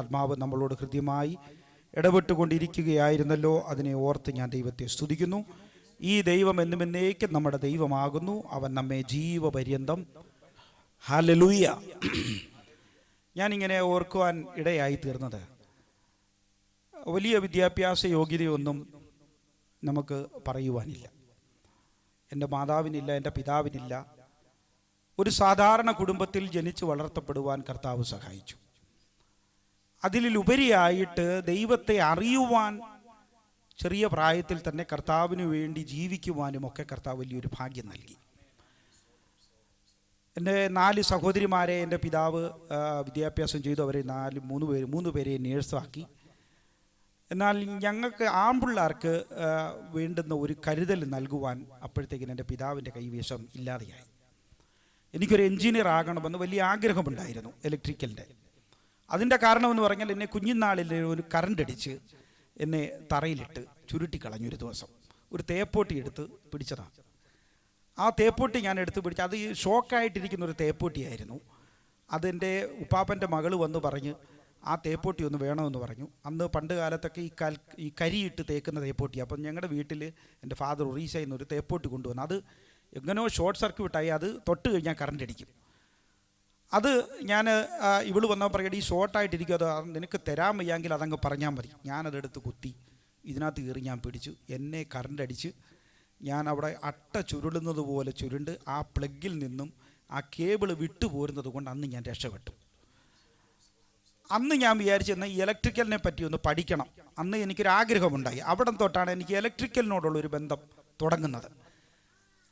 ആത്മാവ് നമ്മളോട് കൃത്യമായി ഇടപെട്ടുകൊണ്ടിരിക്കുകയായിരുന്നല്ലോ. അതിനെ ഓർത്ത് ഞാൻ ദൈവത്തെ സ്തുതിക്കുന്നു. ഈ ദൈവം എന്നും എന്നേക്കും നമ്മുടെ ദൈവമാകുന്നു. അവൻ നമ്മെ ജീവപര്യന്തം ഹല്ലേലൂയ. ഞാനിങ്ങനെ ഓർക്കുവാൻ ഇടയായി തീർന്നത്, വലിയ വിദ്യാഭ്യാസ യോഗ്യതയൊന്നും നമുക്ക് പറയുവാനില്ല. എൻ്റെ മാതാവിനില്ല, എൻ്റെ പിതാവിനില്ല. ഒരു സാധാരണ കുടുംബത്തിൽ ജനിച്ച് വളർത്തപ്പെടുവാൻ കർത്താവ് സഹായിച്ചു. അതിലുപരിയായിട്ട് ദൈവത്തെ അറിയുവാൻ ചെറിയ പ്രായത്തിൽ തന്നെ കർത്താവിന് വേണ്ടി ജീവിക്കുവാനും ഒക്കെ കർത്താവ് വലിയൊരു ഭാഗ്യം നൽകി. എൻ്റെ 4 സഹോദരിമാരെ എൻ്റെ പിതാവ് വിദ്യാഭ്യാസം ചെയ്തു. അവരെ 3 പേരെ നേഴ്സാക്കി. എന്നാൽ ഞങ്ങൾക്ക് ആൺപിള്ളേർക്ക് വേണ്ടുന്ന ഒരു കരുതൽ നൽകുവാൻ അപ്പോഴത്തേക്കിന് എൻ്റെ പിതാവിൻ്റെ കൈവശം ഇല്ലാതെയായി. എനിക്കൊരു എൻജിനീയർ ആകണമെന്ന് വലിയ ആഗ്രഹമുണ്ടായിരുന്നു, ഇലക്ട്രിക്കലിൻ്റെ. അതിൻ്റെ കാരണമെന്ന് പറഞ്ഞാൽ, എന്നെ കുഞ്ഞുനാളിൽ ഒരു കറണ്ട് അടിച്ച് എന്നെ തറയിലിട്ട് ചുരുട്ടിക്കളഞ്ഞൊരു ദിവസം. ഒരു തേപ്പോട്ടി എടുത്ത് പിടിച്ചതാണ്. ആ തേപ്പോട്ടി ഞാൻ എടുത്ത് പിടിച്ച്, അത് ഷോക്കായിട്ടിരിക്കുന്ന ഒരു തേപ്പോട്ടിയായിരുന്നു. അതെൻ്റെ ഉപ്പാപ്പൻ്റെ മകൾ വന്ന് പറഞ്ഞ് ആ തേപ്പോട്ടി ഒന്ന് വേണമെന്ന് പറഞ്ഞു. അന്ന് പണ്ട് കാലത്തൊക്കെ ഈ കരിയിട്ട് തേക്കുന്ന തേപ്പോട്ടി. അപ്പം ഞങ്ങളുടെ വീട്ടിൽ എൻ്റെ ഫാദർ ഒറീസയിൽ നിന്ന് ഒരു തേപ്പോട്ടി കൊണ്ടുവന്നു. അത് എങ്ങനെയോ ഷോർട്ട് സർക്യൂട്ടായി, അത് തൊട്ട് കഴിഞ്ഞാൽ കറണ്ട് അടിക്കും. അത് ഞാൻ ഇവള് വന്നാൽ പറയട്ടെ, ഈ ഷോർട്ടായിട്ടിരിക്കും, അത് നിനക്ക് തരാൻ വയ്യെങ്കിൽ അതങ്ങ് പറഞ്ഞാൽ മതി. ഞാനതെടുത്ത് കുത്തി ഇതിനകത്ത് കയറി ഞാൻ പിടിച്ചു. എന്നെ കറണ്ട് അടിച്ച് ഞാൻ അവിടെ അട്ട ചുരുളുന്നത് പോലെ ചുരുണ്ട് ആ പ്ലഗിൽ നിന്നും ആ കേബിൾ വിട്ടുപോരുന്നത് കൊണ്ട് അന്ന് ഞാൻ രക്ഷപ്പെട്ടു. അന്ന് ഞാൻ വിചാരിച്ചെന്നാൽ ഈ ഇലക്ട്രിക്കലിനെ പറ്റി ഒന്ന് പഠിക്കണം. അന്ന് എനിക്കൊരാഗ്രഹമുണ്ടായി. അവിടെ തൊട്ടാണ് എനിക്ക് ഇലക്ട്രിക്കലിനോടുള്ളൊരു ബന്ധം തുടങ്ങുന്നത്.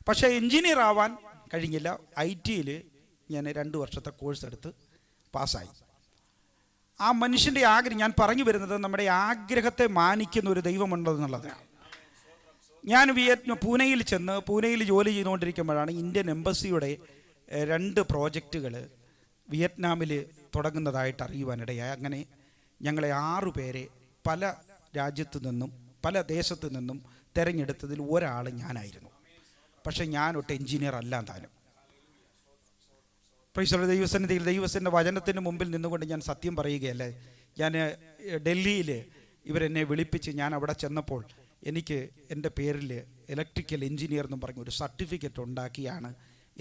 പക്ഷേ എൻജിനീയർ ആവാൻ കഴിഞ്ഞില്ല. IT-യിൽ ഞാൻ 2 വർഷത്തെ കോഴ്സ് എടുത്ത് പാസ്സായി. ആ മനുഷ്യൻ്റെ ആഗ്രഹം, ഞാൻ പറഞ്ഞു വരുന്നത് നമ്മുടെ ആഗ്രഹത്തെ മാനിക്കുന്ന ഒരു ദൈവമുണ്ടെന്നുള്ളതാണ്. ഞാൻ പൂനെയിൽ ചെന്ന് പൂനെയിൽ ജോലി ചെയ്തുകൊണ്ടിരിക്കുമ്പോഴാണ് ഇന്ത്യൻ എംബസിയുടെ 2 പ്രോജക്റ്റുകൾ വിയറ്റ്നാമിൽ തുടങ്ങുന്നതായിട്ട് അറിയുവാനിടയായി. അങ്ങനെ ഞങ്ങളെ 6 പേരെ പല രാജ്യത്തു നിന്നും പല ദേശത്തു നിന്നും തിരഞ്ഞെടുത്തതിൽ ഒരാൾ ഞാനായിരുന്നു. പക്ഷേ ഞാനൊട്ട് എൻജിനീയർ അല്ല താനും. ദൈവസന്നിധിയിൽ ദൈവത്തിൻ്റെ വചനത്തിന് മുമ്പിൽ നിന്നുകൊണ്ട് ഞാൻ സത്യം പറയുകയല്ലേ. ഞാൻ ഡൽഹിയിൽ ഇവരെന്നെ വിളിപ്പിച്ച് ഞാൻ അവിടെ ചെന്നപ്പോൾ എനിക്ക് എൻ്റെ പേരിൽ ഇലക്ട്രിക്കൽ എൻജിനീയർ എന്നും പറഞ്ഞ ഒരു സർട്ടിഫിക്കറ്റ് ഉണ്ടാക്കിയാണ്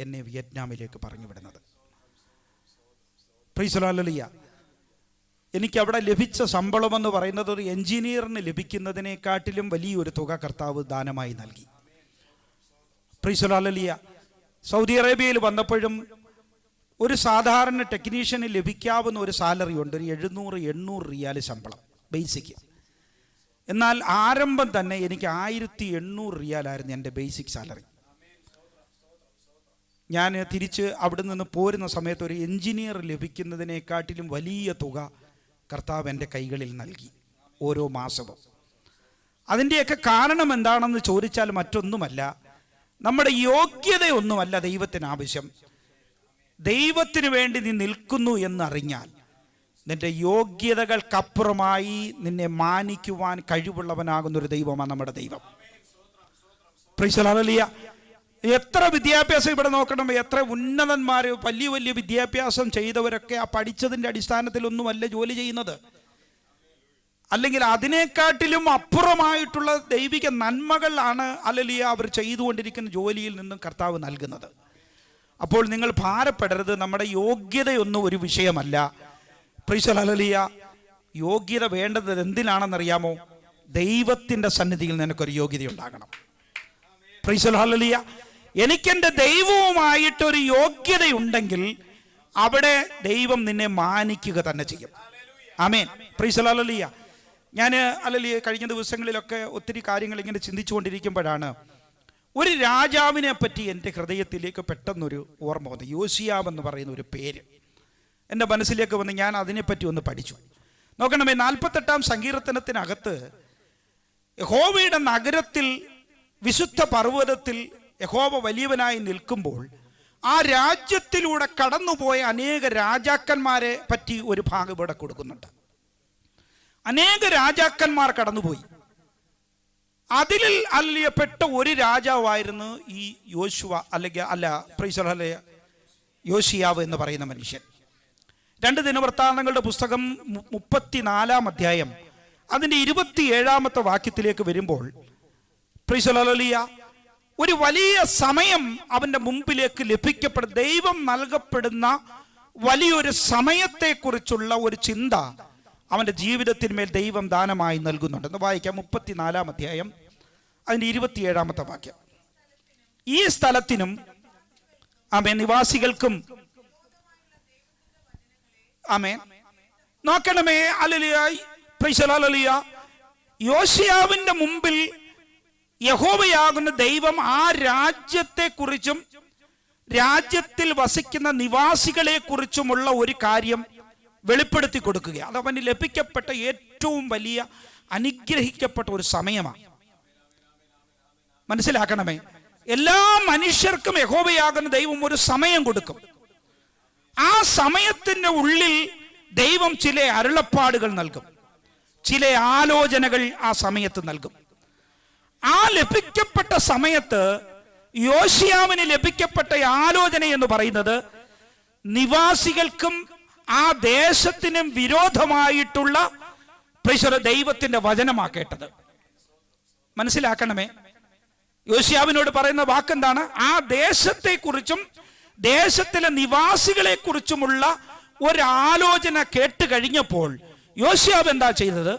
എന്നെ വിയറ്റ്നാമിലേക്ക് പറഞ്ഞു വിടുന്നത്. Price hallelujah. എനിക്കവിടെ ലഭിച്ച ശമ്പളമെന്ന് പറയുന്നത് ഒരു എൻജിനീയറിന് ലഭിക്കുന്നതിനെക്കാട്ടിലും വലിയൊരു തുക കർത്താവ് ദാനമായി നൽകി. Price hallelujah. സൗദി അറേബ്യയിൽ വന്നപ്പോഴും ഒരു സാധാരണ ടെക്നീഷ്യന് ലഭിക്കാവുന്ന ഒരു സാലറി ഉണ്ട്, ഒരു 700-800 റിയാൽ ശമ്പളം ബേസിക്. എന്നാൽ ആരംഭം തന്നെ എനിക്ക് 1800 റിയാലായിരുന്നു എൻ്റെ ബേസിക് സാലറി. ഞാൻ തിരിച്ച് അവിടെ നിന്ന് പോരുന്ന സമയത്ത് ഒരു എൻജിനീയർ ലഭിക്കുന്നതിനെക്കാട്ടിലും വലിയ തുക കർത്താവ് എൻ്റെ കൈകളിൽ നൽകി ഓരോ മാസവും. അതിൻ്റെയൊക്കെ കാരണം എന്താണെന്ന് ചോദിച്ചാൽ മറ്റൊന്നുമല്ല, നമ്മുടെ യോഗ്യതയൊന്നുമല്ല ദൈവത്തിന് ആവശ്യം. ദൈവത്തിന് വേണ്ടി നീ നിൽക്കുന്നു എന്നറിഞ്ഞാൽ നിന്റെ യോഗ്യതകൾക്കപ്പുറമായി നിന്നെ മാനിക്കുവാൻ കഴിവുള്ളവനാകുന്നൊരു ദൈവമാണ് നമ്മുടെ ദൈവം. Price hallelujah. എത്ര വിദ്യാഭ്യാസം ഇവിടെ നോക്കണം, എത്ര ഉന്നതന്മാർ, വലിയ വലിയ വിദ്യാഭ്യാസം ചെയ്തവരൊക്കെ ആ പഠിച്ചതിൻ്റെ അടിസ്ഥാനത്തിലൊന്നുമല്ല ജോലി ചെയ്യുന്നത്. അല്ലെങ്കിൽ അതിനെക്കാട്ടിലും അപ്പുറമായിട്ടുള്ള ദൈവിക നന്മകളാണ് ഹല്ലേലൂയ അവർ ചെയ്തുകൊണ്ടിരിക്കുന്ന ജോലിയിൽ നിന്നും കർത്താവ് നൽകുന്നത്. അപ്പോൾ നിങ്ങൾ ഭാരപ്പെടരുത്. നമ്മുടെ യോഗ്യതയൊന്നും ഒരു വിഷയമല്ല. പ്രൈസ് ഹല്ലേലൂയ. യോഗ്യത വേണ്ടത് എന്തിനാണെന്നറിയാമോ? ദൈവത്തിൻ്റെ സന്നിധിയിൽ നിനക്കൊരു യോഗ്യത ഉണ്ടാകണം. പ്രൈസ് ഹല്ലേലൂയ. എനിക്കെൻ്റെ ദൈവവുമായിട്ടൊരു യോഗ്യതയുണ്ടെങ്കിൽ അവിടെ ദൈവം നിന്നെ മാനിക്കുക തന്നെ ചെയ്യും. ആമേൻ. പ്രൈസ് ഹല്ലേലൂയ. ഞാൻ ഹല്ലേലൂയ കഴിഞ്ഞ ദിവസങ്ങളിലൊക്കെ ഒത്തിരി കാര്യങ്ങൾ ഇങ്ങനെ ചിന്തിച്ചുകൊണ്ടിരിക്കുമ്പോഴാണ് ഒരു രാജാവിനെ പറ്റി എൻ്റെ ഹൃദയത്തിലേക്ക് പെട്ടെന്നൊരു ഓർമ്മ വന്നു. യോശിയാവ് എന്ന് പറയുന്ന ഒരു പേര് എൻ്റെ മനസ്സിലേക്ക് വന്ന് ഞാൻ അതിനെപ്പറ്റി ഒന്ന് പഠിച്ചു. നോക്കണമേ, 48-ാം സങ്കീർത്തനത്തിനകത്ത് യഹോവയുടെ നഗരത്തിൽ വിശുദ്ധ പർവ്വതത്തിൽ യഹോവ വലിയവനായി നിൽക്കുമ്പോൾ ആ രാജ്യത്തിലൂടെ കടന്നുപോയ അനേക രാജാക്കന്മാരെ പറ്റി ഒരു ഭാഗം ഇവിടെ കൊടുക്കുന്നുണ്ട്. അനേക രാജാക്കന്മാർ കടന്നുപോയി. അതിൽ അല്ലിയപ്പെട്ട ഒരു രാജാവായിരുന്നു ഈ യോശുവ, അല്ലെങ്കിൽ പ്രൈസ് ഹല്ലേലൂയ, യോശിയാവ് എന്ന് പറയുന്ന മനുഷ്യൻ. 2 ദിനവൃത്താന്തങ്ങളുടെ പുസ്തകം 34 അധ്യായം അതിൻ്റെ 27 വാക്യത്തിലേക്ക് വരുമ്പോൾ, പ്രൈസ് ദി ലോർഡ്, ഒരു വലിയ സമയം അവന്റെ മുമ്പിലേക്ക് ലഭിക്കപ്പെടും. ദൈവം നൽകപ്പെടുന്ന വലിയൊരു സമയത്തെക്കുറിച്ചുള്ള ഒരു ചിന്ത അവന്റെ ജീവിതത്തിന്മേൽ ദൈവം ദാനമായി നൽകുന്നുണ്ട്. എന്ന് വായിക്കാം. 34 അധ്യായം അതിൻ്റെ 27 വാക്യം. ഈ സ്ഥലത്തിനും ആമേൻ നിവാസികൾക്കും ആമേൻ നോക്കണമേ. ഹല്ലേലൂയ, പ്രൈസ് ദി ലോർഡ്. യോശിയാവിന്റെ മുമ്പിൽ യഹോവയാകുന്ന ദൈവം ആ രാജ്യത്തെക്കുറിച്ചും രാജ്യത്തിൽ വസിക്കുന്ന നിവാസികളെ കുറിച്ചുമുള്ള ഒരു കാര്യം വെളിപ്പെടുത്തി കൊടുക്കുക. അത് അവന് ലഭിക്കപ്പെട്ട ഏറ്റവും വലിയ അനുഗ്രഹിക്കപ്പെട്ട ഒരു സമയമാണ്. മനസ്സിലാക്കണമേ, എല്ലാ മനുഷ്യർക്കും യഹോവയാകുന്ന ദൈവം ഒരു സമയം കൊടുക്കും. ആ സമയത്തിന്റെ ഉള്ളിൽ ദൈവം ചില അരുളപ്പാടുകൾ നൽകും, ചില ആലോചനകൾ ആ സമയത്ത് നൽകും. ആ ലഭിക്കപ്പെട്ട സമയത്ത് യോശിയാവിന് ലഭിക്കപ്പെട്ട ആലോചന എന്ന് പറയുന്നത് നിവാസികൾക്കും ആ ദേശത്തിനും വിരോധമായിട്ടുള്ള ദൈവത്തിന്റെ വചനമാ കേട്ടത്. മനസ്സിലാക്കണമേ, യോശിയാവിനോട് പറയുന്ന വാക്കെന്താണ്? ആ ദേശത്തെക്കുറിച്ചും ദേശത്തിലെ നിവാസികളെ കുറിച്ചുമുള്ള ഒരാലോചന കേട്ട് കഴിഞ്ഞപ്പോൾ യോശിയാവ് എന്താ ചെയ്തത്?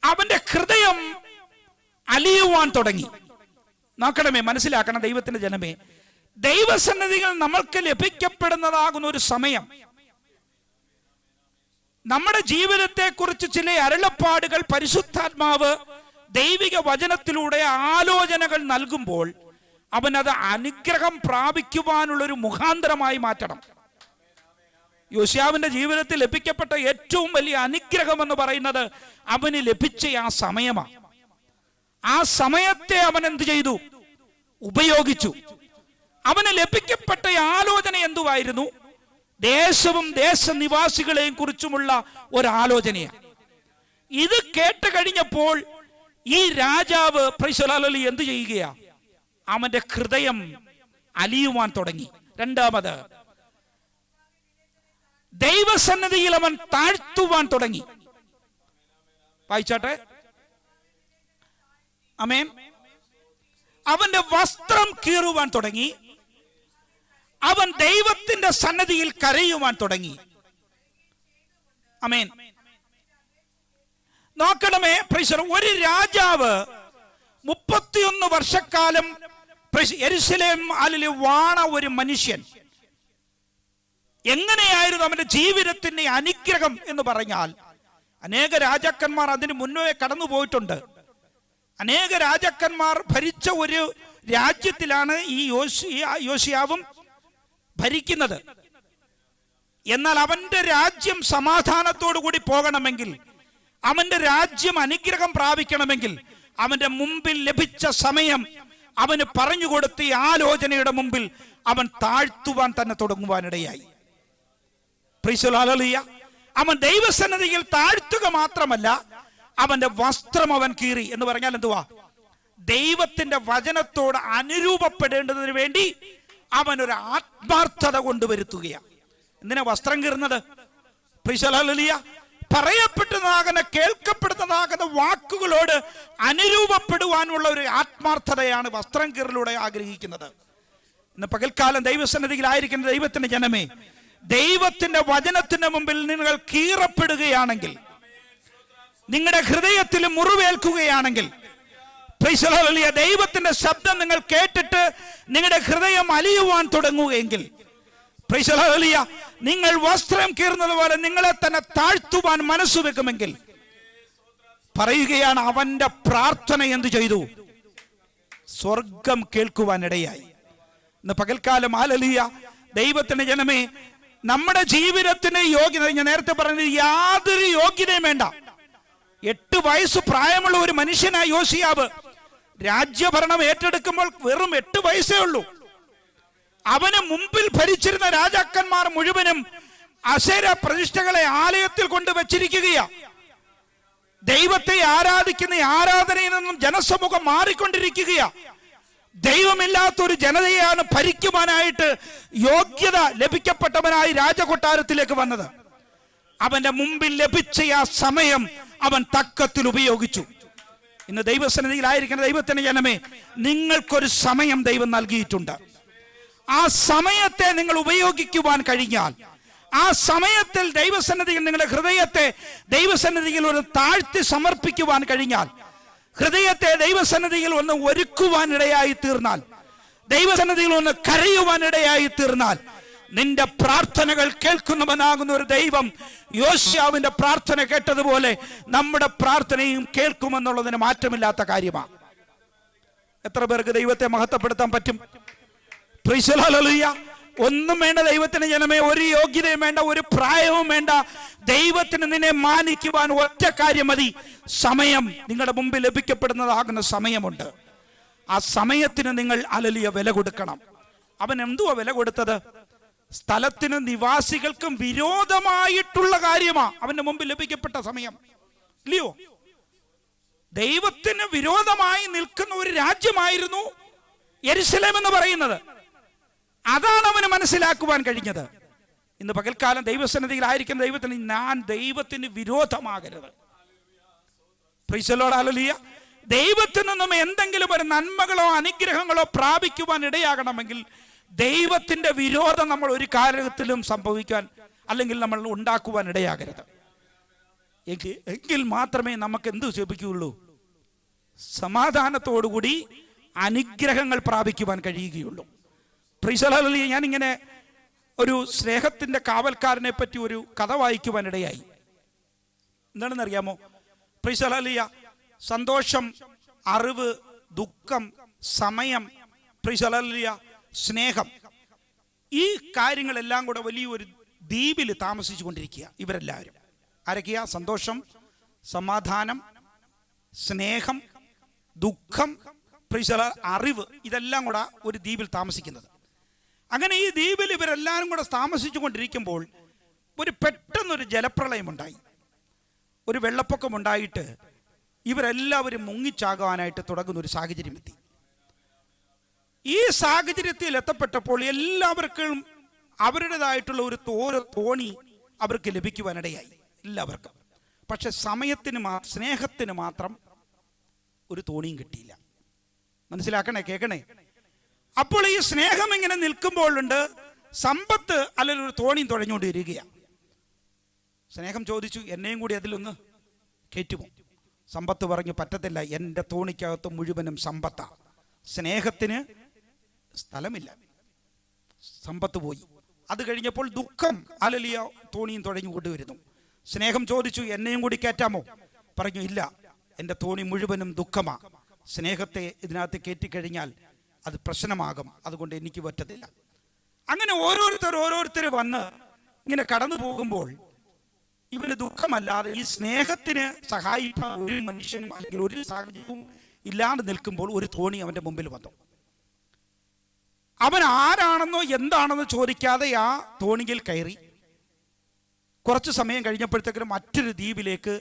അവന്റെ ഹൃദയം അലിയുവാൻ തുടങ്ങി. നോക്കണമേ, മനസ്സിലാക്കണം ദൈവത്തിന്റെ ജനമേ, ദൈവസന്നിധികൾ നമ്മൾക്ക് ലഭിക്കപ്പെടുന്നതാകുന്ന ഒരു സമയം, നമ്മുടെ ജീവിതത്തെക്കുറിച്ച് ചില അരുളപ്പാടുകൾ പരിശുദ്ധാത്മാവ് ദൈവിക വചനത്തിലൂടെ ആലോചനകൾ നൽകുമ്പോൾ അവനത് അനുഗ്രഹം പ്രാപിക്കുവാനുള്ളൊരു മുഖാന്തരമായി മാറ്റണം. യോശിയാവിന്റെ ജീവിതത്തിൽ ലഭിക്കപ്പെട്ട ഏറ്റവും വലിയ അനുഗ്രഹം എന്ന് പറയുന്നത് അവന് ലഭിച്ച ആ സമയമാണ്. ആ സമയത്തെ അവൻ എന്ത് ചെയ്തു? ഉപയോഗിച്ചു. അവന് ലഭിക്കപ്പെട്ട ആലോചന എന്തുവായിരുന്നു? ദേശവും ദേശനിവാസികളെയും കുറിച്ചുമുള്ള ഒരാലോചനയാണ്. ഇത് കേട്ട് കഴിഞ്ഞപ്പോൾ ഈ രാജാവ് പ്രൈസ് ദി ലോർഡ് എന്ത് ചെയ്യുകയാ? അവന്റെ ഹൃദയം അലിയുവാൻ തുടങ്ങി. രണ്ടാമത്, ദൈവസന്നിധിയിൽ അവൻ താഴ്ത്തുവാൻ തുടങ്ങി. വായിച്ചാട്ടെ. ആമേൻ. അവന്റെ വസ്ത്രം കീറുവാൻ തുടങ്ങി. അവൻ ദൈവത്തിന്റെ സന്നിധിയിൽ കരയുവാൻ തുടങ്ങി. ആമേൻ. നോക്കണമേ, ഒരു രാജാവ് 31 വർഷക്കാലം യെരുശലേം വാണ ഒരു മനുഷ്യൻ എങ്ങനെയായിരുന്നു അവന്റെ ജീവിതത്തിന്റെ അനുഗ്രഹം എന്ന് പറഞ്ഞാൽ, അനേക രാജാക്കന്മാർ അതിന് മുന്നേ കടന്നു പോയിട്ടുണ്ട്. അനേക രാജാക്കന്മാർ ഭരിച്ച ഒരു രാജ്യത്തിലാണ് ഈ യോശിയാവും ഭരിക്കുന്നത്. എന്നാൽ അവന്റെ രാജ്യം സമാധാനത്തോടു കൂടി പോകണമെങ്കിൽ, അവന്റെ രാജ്യം അനുഗ്രഹം പ്രാപിക്കണമെങ്കിൽ, അവന്റെ മുമ്പിൽ ലഭിച്ച സമയം അവന് പറഞ്ഞുകൊടുത്ത ഈ ആലോചനയുടെ മുമ്പിൽ അവൻ താഴ്ത്തുവാൻ തന്നെ തുടങ്ങുവാനിടയായി. Price the Lord. അവൻ ദൈവസന്നിധിയിൽ താഴ്ത്തുക മാത്രമല്ല, അവന്റെ വസ്ത്രം അവൻ കീറി. എന്ന് പറഞ്ഞാൽ എന്തുവാ? ദൈവത്തിന്റെ വചനത്തോട് അനുരൂപപ്പെടേണ്ടതിന് വേണ്ടി അവൻ ഒരു ആത്മാർത്ഥത കൊണ്ടുവരുത്തുകയാണ്. എന്തിനാ വസ്ത്രം കീറുന്നത്? Praise the Lord. പറയപ്പെട്ടതാകുന്ന കേൾക്കപ്പെടുന്നതാകുന്ന വാക്കുകളോട് അനുരൂപപ്പെടുവാനുള്ള ഒരു ആത്മാർത്ഥതയാണ് വസ്ത്രം കീറലിലൂടെ ആഗ്രഹിക്കുന്നത്. ഇന്ന് പകൽക്കാലം ദൈവസന്നിധിയിലായിരിക്കുന്ന ദൈവത്തിന്റെ ജനമേ, ദൈവത്തിന്റെ വചനത്തിന്റെ മുമ്പിൽ നിങ്ങൾ കീറപ്പെടുകയാണെങ്കിൽ, നിങ്ങളുടെ ഹൃദയത്തിൽ മുറിവേൽക്കുകയാണെങ്കിൽ, പ്രൈസ് ദി ലോർഡ്, ദൈവത്തിന്റെ ശബ്ദം നിങ്ങൾ കേട്ടിട്ട് നിങ്ങളുടെ ഹൃദയം അലിയുവാൻ തുടങ്ങുകയെങ്കിൽ, പ്രൈസ് ദി ലോർഡ്, നിങ്ങൾ വസ്ത്രം കീറുന്നത് പോലെ നിങ്ങളെ തന്നെ താഴ്ത്തുവാൻ മനസ്സു വെക്കുമെങ്കിൽ, പറയുകയാണ് അവന്റെ പ്രാർത്ഥന എന്തു ചെയ്തു? സ്വർഗം കേൾക്കുവാനിടയായി. ഇന്ന് പകൽക്കാലം ഹല്ലേലൂയ, ദൈവത്തിന്റെ ജനമേ, നമ്മുടെ ജീവിതത്തിന് യോഗ്യത, ഞാൻ നേരത്തെ പറഞ്ഞത്, യാതൊരു യോഗ്യതയും വേണ്ട. 8 വയസ്സ് പ്രായമുള്ള ഒരു മനുഷ്യനായ യോശിയാവ് രാജ്യഭരണം ഏറ്റെടുക്കുമ്പോൾ വെറും 8 വയസ്സേ ഉള്ളൂ. അവന് മുമ്പിൽ ഭരിച്ചിരുന്ന രാജാക്കന്മാർ മുഴുവനും അശേര പ്രതിഷ്ഠകളെ ആലയത്തിൽ കൊണ്ടുവച്ചിരിക്കുകയാ. ദൈവത്തെ ആരാധിക്കുന്ന ആരാധനയിൽ നിന്നും ജനസമൂഹം മാറിക്കൊണ്ടിരിക്കുകയാ. ദൈവമില്ലാത്തൊരു ജനതയെയാണ് ഭരിക്കുവാനായിട്ട് യോഗ്യത ലഭിക്കപ്പെട്ടവനായി രാജകൊട്ടാരത്തിലേക്ക് വന്നത്. അവന്റെ മുമ്പിൽ ലഭിച്ച ആ സമയം അവൻ തക്കത്തിൽ ഉപയോഗിച്ചു. ഇന്ന് ദൈവസന്നിധിയിലായിരിക്കുന്ന ദൈവത്തിന്റെ ജനമേ, നിങ്ങൾക്കൊരു സമയം ദൈവം നൽകിയിട്ടുണ്ട്. ആ സമയത്തെ നിങ്ങൾ ഉപയോഗിക്കുവാൻ കഴിഞ്ഞാൽ, ആ സമയത്തിൽ ദൈവസന്നിധിയിൽ നിങ്ങളുടെ ഹൃദയത്തെ ദൈവസന്നിധിയിൽ ഒരു താഴ്ത്തി സമർപ്പിക്കുവാൻ കഴിഞ്ഞാൽ, ഹൃദയത്തെ ദൈവസന്നിധിയിൽ ഒന്ന് ഒരുക്കുവാൻ ഇടയായി തീർന്നാൽ, ദൈവസന്നിധിയിൽ ഒന്ന് കരയുവാൻ ഇടയായി തീർന്നാൽ, നിന്റെ പ്രാർത്ഥനകൾ കേൾക്കുന്നവനാകുന്ന ഒരു ദൈവം യോശുവാവിന്റെ പ്രാർത്ഥന കേട്ടതുപോലെ നമ്മുടെ പ്രാർത്ഥനയും കേൾക്കുമെന്നുള്ളതിന് മാറ്റമില്ലാത്ത കാര്യമാണ്. എത്ര പേർക്ക് ദൈവത്തെ മഹത്വപ്പെടുത്താൻ പറ്റും? Price the Lord. ഹല്ലേലൂയ. ഒന്നും വേണ്ട ദൈവത്തിന് ജനമേ, ഒരു യോഗ്യതയും വേണ്ട, ഒരു പ്രായവും വേണ്ട. ദൈവത്തിന് നിന്നെ മാനിക്കുവാൻ ഒറ്റ കാര്യം മതി. സമയം നിങ്ങളുടെ മുമ്പിൽ ലഭിക്കപ്പെടുന്നതാകുന്ന സമയമുണ്ട്. ആ സമയത്തിന് നിങ്ങൾ ഹല്ലേലൂയ വില കൊടുക്കണം. അവൻ എന്തുവാ വില കൊടുത്തത്? സ്ഥലത്തിനും നിവാസികൾക്കും വിരോധമായിട്ടുള്ള കാര്യമാ അവന്റെ മുമ്പിൽ ലഭിക്കപ്പെട്ട സമയം, ഇല്ലയോ? ദൈവത്തിന് വിരോധമായി നിൽക്കുന്ന ഒരു രാജ്യമായിരുന്നു യെരുശലേം എന്ന് പറയുന്നത്. അതാണ് അവന് മനസ്സിലാക്കുവാൻ കഴിഞ്ഞത്. ഇന്ന് പകൽക്കാലം ദൈവസന്നിധിയിലായിരിക്കുന്ന ദൈവത്തിന്, ഞാൻ ദൈവത്തിന് വിരോധമാകരുത്. Praise the Lord. ഹല്ലേലൂയ. ദൈവത്തിൽ നിന്നും എന്തെങ്കിലും ഒരു നന്മകളോ അനുഗ്രഹങ്ങളോ പ്രാപിക്കുവാൻ ഇടയാകണമെങ്കിൽ ദൈവത്തിന്റെ വിരോധം നമ്മൾ ഒരു കാര്യത്തിലും സംഭവിക്കാൻ അല്ലെങ്കിൽ നമ്മൾ ഉണ്ടാക്കുവാൻ ഇടയാകരുത്. എങ്കിൽ മാത്രമേ നമുക്ക് എന്ത് ലഭിക്കുകയുള്ളൂ? സമാധാനത്തോടുകൂടി അനുഗ്രഹങ്ങൾ പ്രാപിക്കുവാൻ കഴിയുകയുള്ളൂ. Price the Lord. ഞാനിങ്ങനെ ഒരു സ്നേഹത്തിന്റെ കാവൽക്കാരനെ പറ്റി ഒരു കഥ വായിക്കുവാൻ ഇടയായി. എന്താണെന്ന് അറിയാമോ? Price the Lord. സന്തോഷം, അറിവ്, ദുഃഖം, സമയം, പ്രൈസ് ദി ലോർഡ്, സ്നേഹം, ഈ കാര്യങ്ങളെല്ലാം കൂടെ വലിയൊരു ദ്വീപിൽ താമസിച്ചു കൊണ്ടിരിക്കുക ഇവരെല്ലാവരും. ആരൊക്കെയാ? സന്തോഷം, സമാധാനം, സ്നേഹം, ദുഃഖം, പ്രൈസ് ദി ലോർഡ്, അറിവ്, ഇതെല്ലാം കൂടെ ഒരു ദ്വീപിൽ താമസിക്കുന്നത്. അങ്ങനെ ഈ ദ്വീപിൽ ഇവരെല്ലാവരും കൂടെ താമസിച്ചു കൊണ്ടിരിക്കുമ്പോൾ പെട്ടെന്നൊരു ജലപ്രളയം ഉണ്ടായി. ഒരു വെള്ളപ്പൊക്കം ഉണ്ടായിട്ട് ഇവരെല്ലാവരും മുങ്ങിച്ചാകാനായിട്ട് തുടങ്ങുന്ന ഒരു സാഹചര്യം എത്തി. ഈ സാഹചര്യത്തിൽ എത്തപ്പെട്ടപ്പോൾ എല്ലാവർക്കും അവരുടേതായിട്ടുള്ള ഒരു തോണി അവർക്ക് ലഭിക്കുവാനിടയായി, എല്ലാവർക്കും. പക്ഷെ സ്നേഹത്തിന് മാത്രം ഒരു തോണിയും കിട്ടിയില്ല. മനസ്സിലാക്കണേ, കേൾക്കണേ. അപ്പോൾ ഈ സ്നേഹം ഇങ്ങനെ നിൽക്കുമ്പോഴുണ്ട് സമ്പത്ത് അല്ലെങ്കിൽ ഒരു തോണിയും തുഴഞ്ഞുകൊണ്ട് വരികയാണ്. സ്നേഹം ചോദിച്ചു, എന്നെയും കൂടി അതിലൊന്ന് കയറ്റുമോ? സമ്പത്ത് പറഞ്ഞു, പറ്റത്തില്ല, എൻ്റെ തോണിക്കകത്ത് മുഴുവനും സമ്പത്താ. സ്നേഹത്തിന് സ്ഥലമില്ല, സമ്പത്ത് പോയി. അത് കഴിഞ്ഞപ്പോൾ ദുഃഖം അലലിയ തോണിയും തുഴഞ്ഞു കൊണ്ടുവരുന്നു. സ്നേഹം ചോദിച്ചു, എന്നെയും കൂടി കയറ്റാമോ? പറഞ്ഞു, ഇല്ല, എൻ്റെ തോണി മുഴുവനും ദുഃഖമാ. സ്നേഹത്തെ ഇതിനകത്ത് കയറ്റിക്കഴിഞ്ഞാൽ അത് പ്രശ്നമാകും, അതുകൊണ്ട് എനിക്ക് പറ്റത്തില്ല. അങ്ങനെ ഓരോരുത്തർ വന്ന് ഇങ്ങനെ കടന്നു പോകുമ്പോൾ ഇവന് ദുഃഖമല്ലാതെ ഈ സ്നേഹത്തിന് സഹായിക്കാൻ ഒരു മനുഷ്യനും അല്ലെങ്കിൽ ഒരു സാഹചര്യവും ഇല്ലാതെ നിൽക്കുമ്പോൾ ഒരു തോണി അവന്റെ മുമ്പിൽ വന്നു. അവൻ ആരാണെന്നോ എന്താണെന്നോ ചോദിക്കാതെ ആ തോണിയിൽ കയറി. കുറച്ചു സമയം കഴിഞ്ഞപ്പോഴത്തേക്കും മറ്റൊരു ദ്വീപിലേക്ക്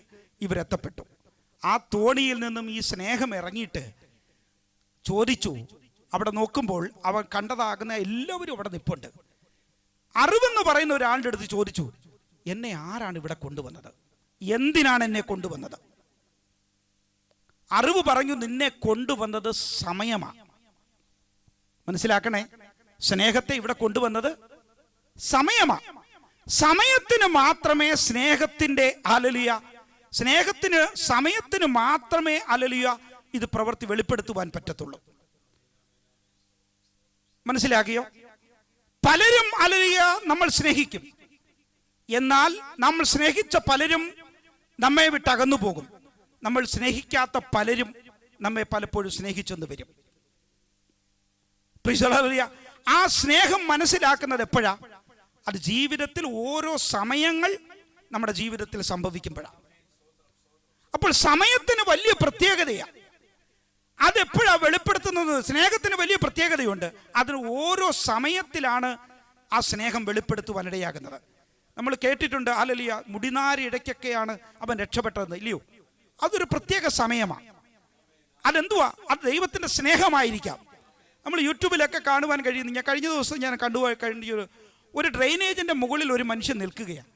ഇവരെത്തപ്പെട്ടു. ആ തോണിയിൽ നിന്നും ഈ സ്നേഹം ഇറങ്ങിയിട്ട് ചോദിച്ചു. അവിടെ നോക്കുമ്പോൾ അവൻ കണ്ടതാകുന്ന എല്ലാവരും അവിടെ നിൽപ്പുണ്ട്. അറിവെന്ന് പറയുന്ന ഒരാളുടെ അടുത്ത് ചോദിച്ചു, എന്നെ ആരാണ് ഇവിടെ കൊണ്ടുവന്നത്? എന്തിനാണ് എന്നെ കൊണ്ടുവന്നത്? അറിവ് പറഞ്ഞു, നിന്നെ കൊണ്ടുവന്നത് സമയമാണ്. മനസ്സിലാക്കണേ, സ്നേഹത്തെ ഇവിടെ കൊണ്ടുവന്നത് സമയമാണ്. സമയത്തിന് മാത്രമേ സ്നേഹത്തിന്റെ ഹല്ലേലൂയ, സമയത്തിന് മാത്രമേ ഹല്ലേലൂയ ഇത് പ്രവൃത്തി വെളിപ്പെടുത്തുവാൻ പറ്റത്തുള്ളൂ. മനസ്സിലാക്കിയോ? പലരും ഹല്ലേലൂയ നമ്മൾ സ്നേഹിക്കും, എന്നാൽ നമ്മൾ സ്നേഹിച്ച പലരും നമ്മെ വിട്ട് അകന്നു പോകും. നമ്മൾ സ്നേഹിക്കാത്ത പലരും നമ്മെ പലപ്പോഴും സ്നേഹിച്ചെന്ന് വരും. ആ സ്നേഹം മനസ്സിലാക്കുന്നത് എപ്പോഴാ? അത് ജീവിതത്തിൽ ഓരോ സമയങ്ങൾ നമ്മുടെ ജീവിതത്തിൽ സംഭവിക്കുമ്പോഴാണ്. അപ്പോൾ സമയത്തിന് വലിയ പ്രത്യേകതയാണ്. അതെപ്പോഴാണ് വെളിപ്പെടുത്തുന്നത്? സ്നേഹത്തിന് വലിയ പ്രത്യേകതയുണ്ട്. അതിന് ഓരോ സമയത്തിലാണ് ആ സ്നേഹം വെളിപ്പെടുത്തുവാനിടയാകുന്നത്. നമ്മൾ കേട്ടിട്ടുണ്ട്, ഹല്ലേലൂയ, മുടിനാരി ഇടയ്ക്കൊക്കെയാണ് അവൻ രക്ഷപ്പെട്ടത്, ഇല്ലയോ? അതൊരു പ്രത്യേക സമയമാണ്. അതെന്തുവാ? അത് ദൈവത്തിന്റെ സ്നേഹമായിരിക്കാം. നമ്മൾ യൂട്യൂബിലൊക്കെ കാണുവാൻ കഴിയുന്നു. ഞാൻ കഴിഞ്ഞ ദിവസം ഞാൻ കഴിഞ്ഞ ഒരു ഡ്രെയിനേജിൻ്റെ മുകളിൽ ഒരു മനുഷ്യൻ നിൽക്കുകയാണ്.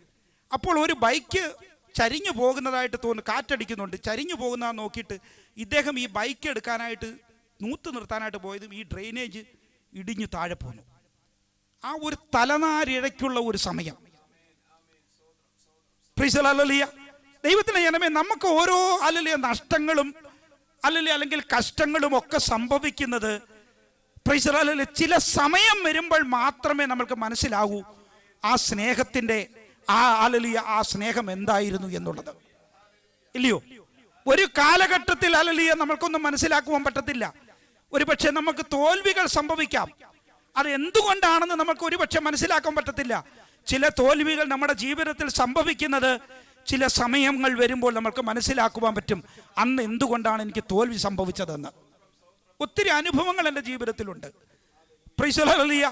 അപ്പോൾ ഒരു ബൈക്ക് ചരിഞ്ഞു പോകുന്നതായിട്ട് തോന്നുന്നു, കാറ്റടിക്കുന്നുണ്ട്. ചരിഞ്ഞു പോകുന്നതെന്ന് നോക്കിയിട്ട് ഇദ്ദേഹം ഈ ബൈക്ക് എടുക്കാനായിട്ട് നിർത്താനായിട്ട് പോയതും ഈ ഡ്രെയിനേജ് ഇടിഞ്ഞു താഴെ പോന്നു. ആ ഒരു തലനാരിഴയ്ക്കുള്ള ഒരു സമയം. ദൈവത്തിൻ്റെ ജനമേ, നമുക്ക് ഓരോ നഷ്ടങ്ങളും അല്ലെങ്കിൽ കഷ്ടങ്ങളും ഒക്കെ സംഭവിക്കുന്നത് ചില സമയം വരുമ്പോൾ മാത്രമേ നമുക്ക് മനസ്സിലാവൂ ആ സ്നേഹത്തിൻ്റെ ആ സ്നേഹം എന്തായിരുന്നു എന്നുള്ളത്. ഇല്ലയോ? ഒരു കാലഘട്ടത്തിൽ നമ്മൾക്കൊന്നും മനസ്സിലാക്കുവാൻ പറ്റത്തില്ല. ഒരുപക്ഷെ നമുക്ക് തോൽവികൾ സംഭവിക്കാം. അത് എന്തുകൊണ്ടാണെന്ന് നമുക്ക് ഒരുപക്ഷെ മനസ്സിലാക്കാൻ പറ്റത്തില്ല. ചില തോൽവികൾ നമ്മുടെ ജീവിതത്തിൽ സംഭവിക്കുന്നത് ചില സമയങ്ങൾ വരുമ്പോൾ നമുക്ക് മനസ്സിലാക്കുവാൻ പറ്റും, അന്ന് എന്തുകൊണ്ടാണ് എനിക്ക് തോൽവി സംഭവിച്ചതെന്ന്. ഒത്തിരി അനുഭവങ്ങൾ എൻ്റെ ജീവിതത്തിലുണ്ട്. Price the Lord.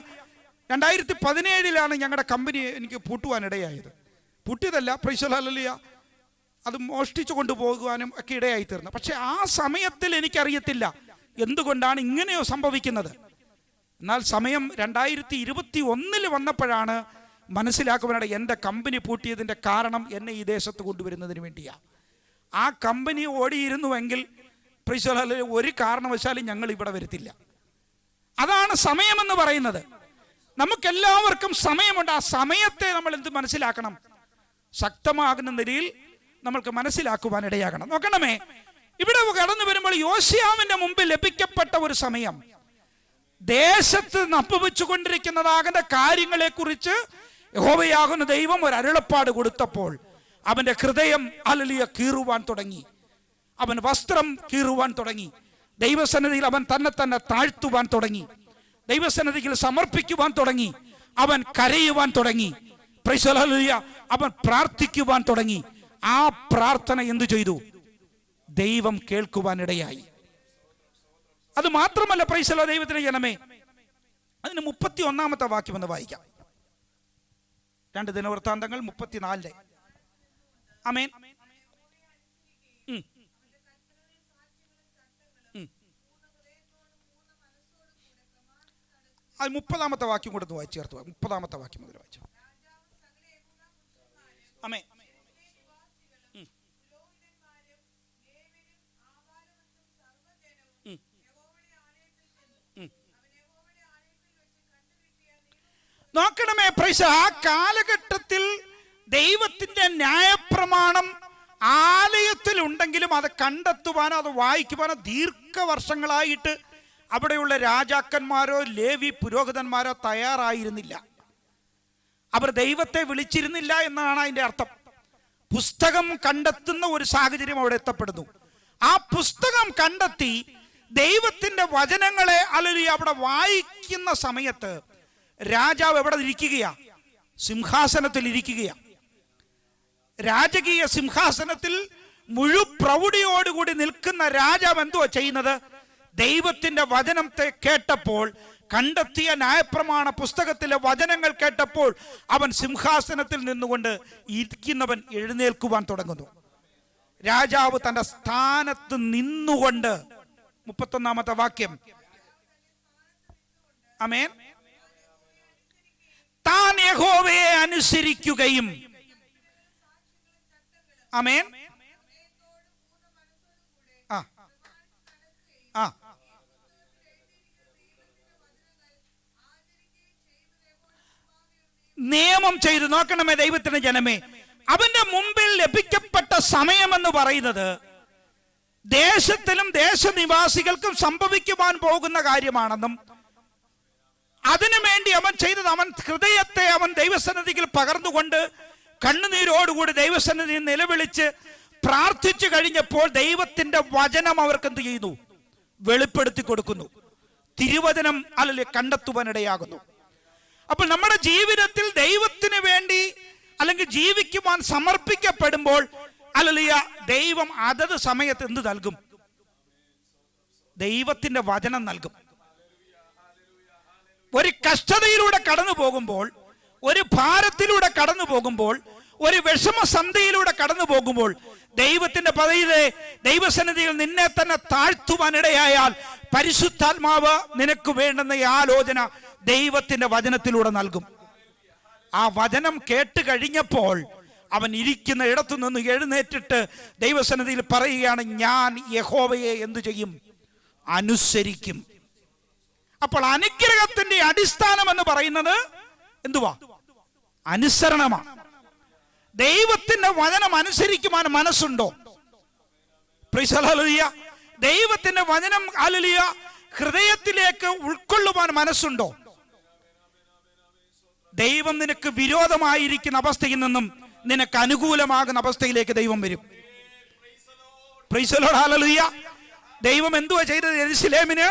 2017 ഞങ്ങളുടെ കമ്പനി എനിക്ക് പൂട്ടുവാനിടയായത്. പൂട്ടിയതല്ല, പ്രൈസ് ദി ലോർഡ്, അത് മോഷ്ടിച്ചു കൊണ്ടുപോകുവാനും ഒക്കെ ഇടയായി തീർന്നു. പക്ഷെ ആ സമയത്തിൽ എനിക്കറിയത്തില്ല എന്തുകൊണ്ടാണ് ഇങ്ങനെയോ സംഭവിക്കുന്നത്. എന്നാൽ സമയം 2021 വന്നപ്പോഴാണ് മനസ്സിലാക്കുവാനിട എൻ്റെ കമ്പനി പൂട്ടിയതിൻ്റെ കാരണം എന്നെ ഈ ദേശത്ത് കൊണ്ടുവരുന്നതിന് വേണ്ടിയാണ്. ആ കമ്പനി ഓടിയിരുന്നുവെങ്കിൽ പ്രൈസ് ദി ലോർഡ് ഒരു കാരണവശാലും ഞങ്ങൾ ഇവിടെ വരത്തില്ല. അതാണ് സമയമെന്ന് പറയുന്നത്. നമുക്കെല്ലാവർക്കും സമയമുണ്ട്. ആ സമയത്തെ നമ്മൾ എന്ത് മനസ്സിലാക്കണം? ശക്തമാകുന്ന നിലയിൽ നമ്മൾക്ക് മനസ്സിലാക്കുവാനിടയാകണം. നോക്കണമേ, ഇവിടെ കടന്നു വരുമ്പോൾ യോശിയാവിന്റെ മുമ്പിൽ ലഭിക്കപ്പെട്ട ഒരു സമയം, ദേശത്ത് സംഭവിച്ചുകൊണ്ടിരിക്കുന്നതാകുന്ന കാര്യങ്ങളെ കുറിച്ച് യഹോവയാകുന്ന ദൈവം ഒരു അരുളപ്പാട് കൊടുത്തപ്പോൾ അവന്റെ ഹൃദയം കീറുവാൻ തുടങ്ങി. അവൻ വസ്ത്രം കീറുവാൻ തുടങ്ങി. ദൈവസന്നിധിയിൽ അവൻ തന്നെ താഴ്ത്തുവാൻ തുടങ്ങി. ദൈവസന്നിധിയിൽ സമർപ്പിക്കുവാൻ തുടങ്ങി. അവൻ കരയുവാൻ തുടങ്ങി. Price the Lord. അവൻ പ്രാർത്ഥിക്കുവാൻ തുടങ്ങി. ആ പ്രാർത്ഥന എന്തു ചെയ്തു? ദൈവം കേൾക്കുവാനിടയായി. അത് മാത്രമല്ല, പ്രൈസ് ദി ലോർഡ്, ദൈവത്തിന്റെ ജനമേ, അതിന് 31 വാക്യം ഒന്ന് വായിക്കാം. 2 ദിനവൃത്താന്തങ്ങൾ 34. ആമേൻ. അത് 30 വാക്യം കൂടെ ഒന്ന് വായിച്ചു ചേർത്ത്. 30 വാക്യം മുതൽ വായിച്ചു. ആമേൻ. നോക്കണമേ, പ്രൈസ്, ആ കാലഘട്ടത്തിൽ ദൈവത്തിന്റെ ന്യായപ്രമാണം ആലയത്തിൽ ഉണ്ടെങ്കിലും അത് കണ്ടെത്തുവാനോ അത് വായിക്കുവാനോ ദീർഘവർഷങ്ങളായിട്ട് അവിടെയുള്ള രാജാക്കന്മാരോ ലേവി പുരോഹിതന്മാരോ തയ്യാറായിരുന്നില്ല. അവർ ദൈവത്തെ വിളിച്ചിരുന്നില്ല എന്നാണ് അതിൻ്റെ അർത്ഥം. പുസ്തകം കണ്ടെത്തുന്ന ഒരു സാഹചര്യം അവിടെ എത്തപ്പെടുന്നു. ആ പുസ്തകം കണ്ടെത്തി ദൈവത്തിന്റെ വചനങ്ങളെ അവിടെ വായിക്കുന്ന സമയത്ത് രാജാവ് എവിടെ ഇരിക്കുകയാ? സിംഹാസനത്തിൽ ഇരിക്കുകയാ. രാജകീയ സിംഹാസനത്തിൽ മുഴുപ്രൗഢിയോടുകൂടി നിൽക്കുന്ന രാജാവ് എന്തുവാ ചെയ്യുന്നത്? ദൈവത്തിന്റെ വചനത്തെ കേട്ടപ്പോൾ, കണ്ടെത്തിയ ന്യായപ്രമാണ പുസ്തകത്തിലെ വചനങ്ങൾ കേട്ടപ്പോൾ അവൻ സിംഹാസനത്തിൽ നിന്നുകൊണ്ട് ഇരിക്കുന്നവൻ എഴുന്നേൽക്കുവാൻ തുടങ്ങുന്നു. രാജാവ് തന്റെ സ്ഥാനത്ത് നിന്നുകൊണ്ട് 31 വാക്യം. ആമേൻ. താൻ യഹോവയെ അനുസരിക്കുകയും, ആമേൻ, നിയമം ചെയ്തു. നോക്കണമേ ദൈവത്തിന്റെ ജനമേ, അവന്റെ മുമ്പിൽ ലഭിക്കപ്പെട്ട സമയമെന്ന് പറയുന്നത് ദേശത്തിലും ദേശനിവാസികൾക്കും സംഭവിക്കുവാൻ പോകുന്ന കാര്യമാണെന്നും അതിനുവേണ്ടി അവൻ ചെയ്തത്, അവൻ ഹൃദയത്തെ അവൻ ദൈവസന്നിധിയിൽ പകർന്നുകൊണ്ട് കണ്ണുനീരോടുകൂടി ദൈവസന്നിധിയിൽ നിലവിളിച്ച് പ്രാർത്ഥിച്ചു കഴിഞ്ഞപ്പോൾ ദൈവത്തിന്റെ വചനം അവർക്ക് എന്ത് ചെയ്യുന്നു? വെളിപ്പെടുത്തി കൊടുക്കുന്നു. തിരുവചനം കണ്ടെത്തുവാനിടയാകുന്നു. അപ്പോൾ നമ്മുടെ ജീവിതത്തിൽ ദൈവത്തിന് വേണ്ടി അല്ലെങ്കിൽ ജീവിക്കുവാൻ സമർപ്പിക്കപ്പെടുമ്പോൾ ദൈവം അതത് സമയത്ത് എന്ത് നൽകും? ദൈവത്തിന്റെ വചനം നൽകും. ഒരു കഷ്ടതയിലൂടെ കടന്നു പോകുമ്പോൾ, ഒരു ഭാരത്തിലൂടെ കടന്നു പോകുമ്പോൾ, ഒരു വിഷമസന്ധിയിലൂടെ കടന്നു പോകുമ്പോൾ ദൈവത്തിന്റെ പദവിയിലെ ദൈവസന്നിധിയിൽ നിന്നെ തന്നെ താഴ്ത്തുവാനിടയായാൽ പരിശുദ്ധാത്മാവ് നിനക്ക് വേണ്ടുന്ന ഈ ആലോചന ദൈവത്തിന്റെ വചനത്തിലൂടെ നൽകും. ആ വചനം കേട്ട് കഴിഞ്ഞപ്പോൾ അവൻ ഇരിക്കുന്ന ഇടത്തു നിന്ന് എഴുന്നേറ്റിട്ട് ദൈവസന്നിധിയിൽ പറയുകയാണ്, ഞാൻ യഹോവയെ എന്തു ചെയ്യും? അനുസരിക്കും. അപ്പോൾ അനുഗ്രഹത്തിന്റെ അടിസ്ഥാനം എന്ന് പറയുന്നത് എന്തുവാ? അനുസരണമാണ്. ദൈവത്തിന്റെ വചനം അനുസരിക്കുവാൻ മനസ്സുണ്ടോ? Price hallelujah. ദൈവത്തിന്റെ വചനം ഹല്ലേലൂയ ഹൃദയത്തിലേക്ക് ഉൾക്കൊള്ളുവാൻ മനസ്സുണ്ടോ? ദൈവം നിനക്ക് വിരോധമായിരിക്കുന്ന അവസ്ഥയിൽ നിന്നും നിനക്ക് അനുകൂലമാകുന്ന അവസ്ഥയിലേക്ക് ദൈവം വരും. Praise Lord hallelujah. ദൈവം എന്തുവാ ചെയ്തത്? യെരൂശലേമിന്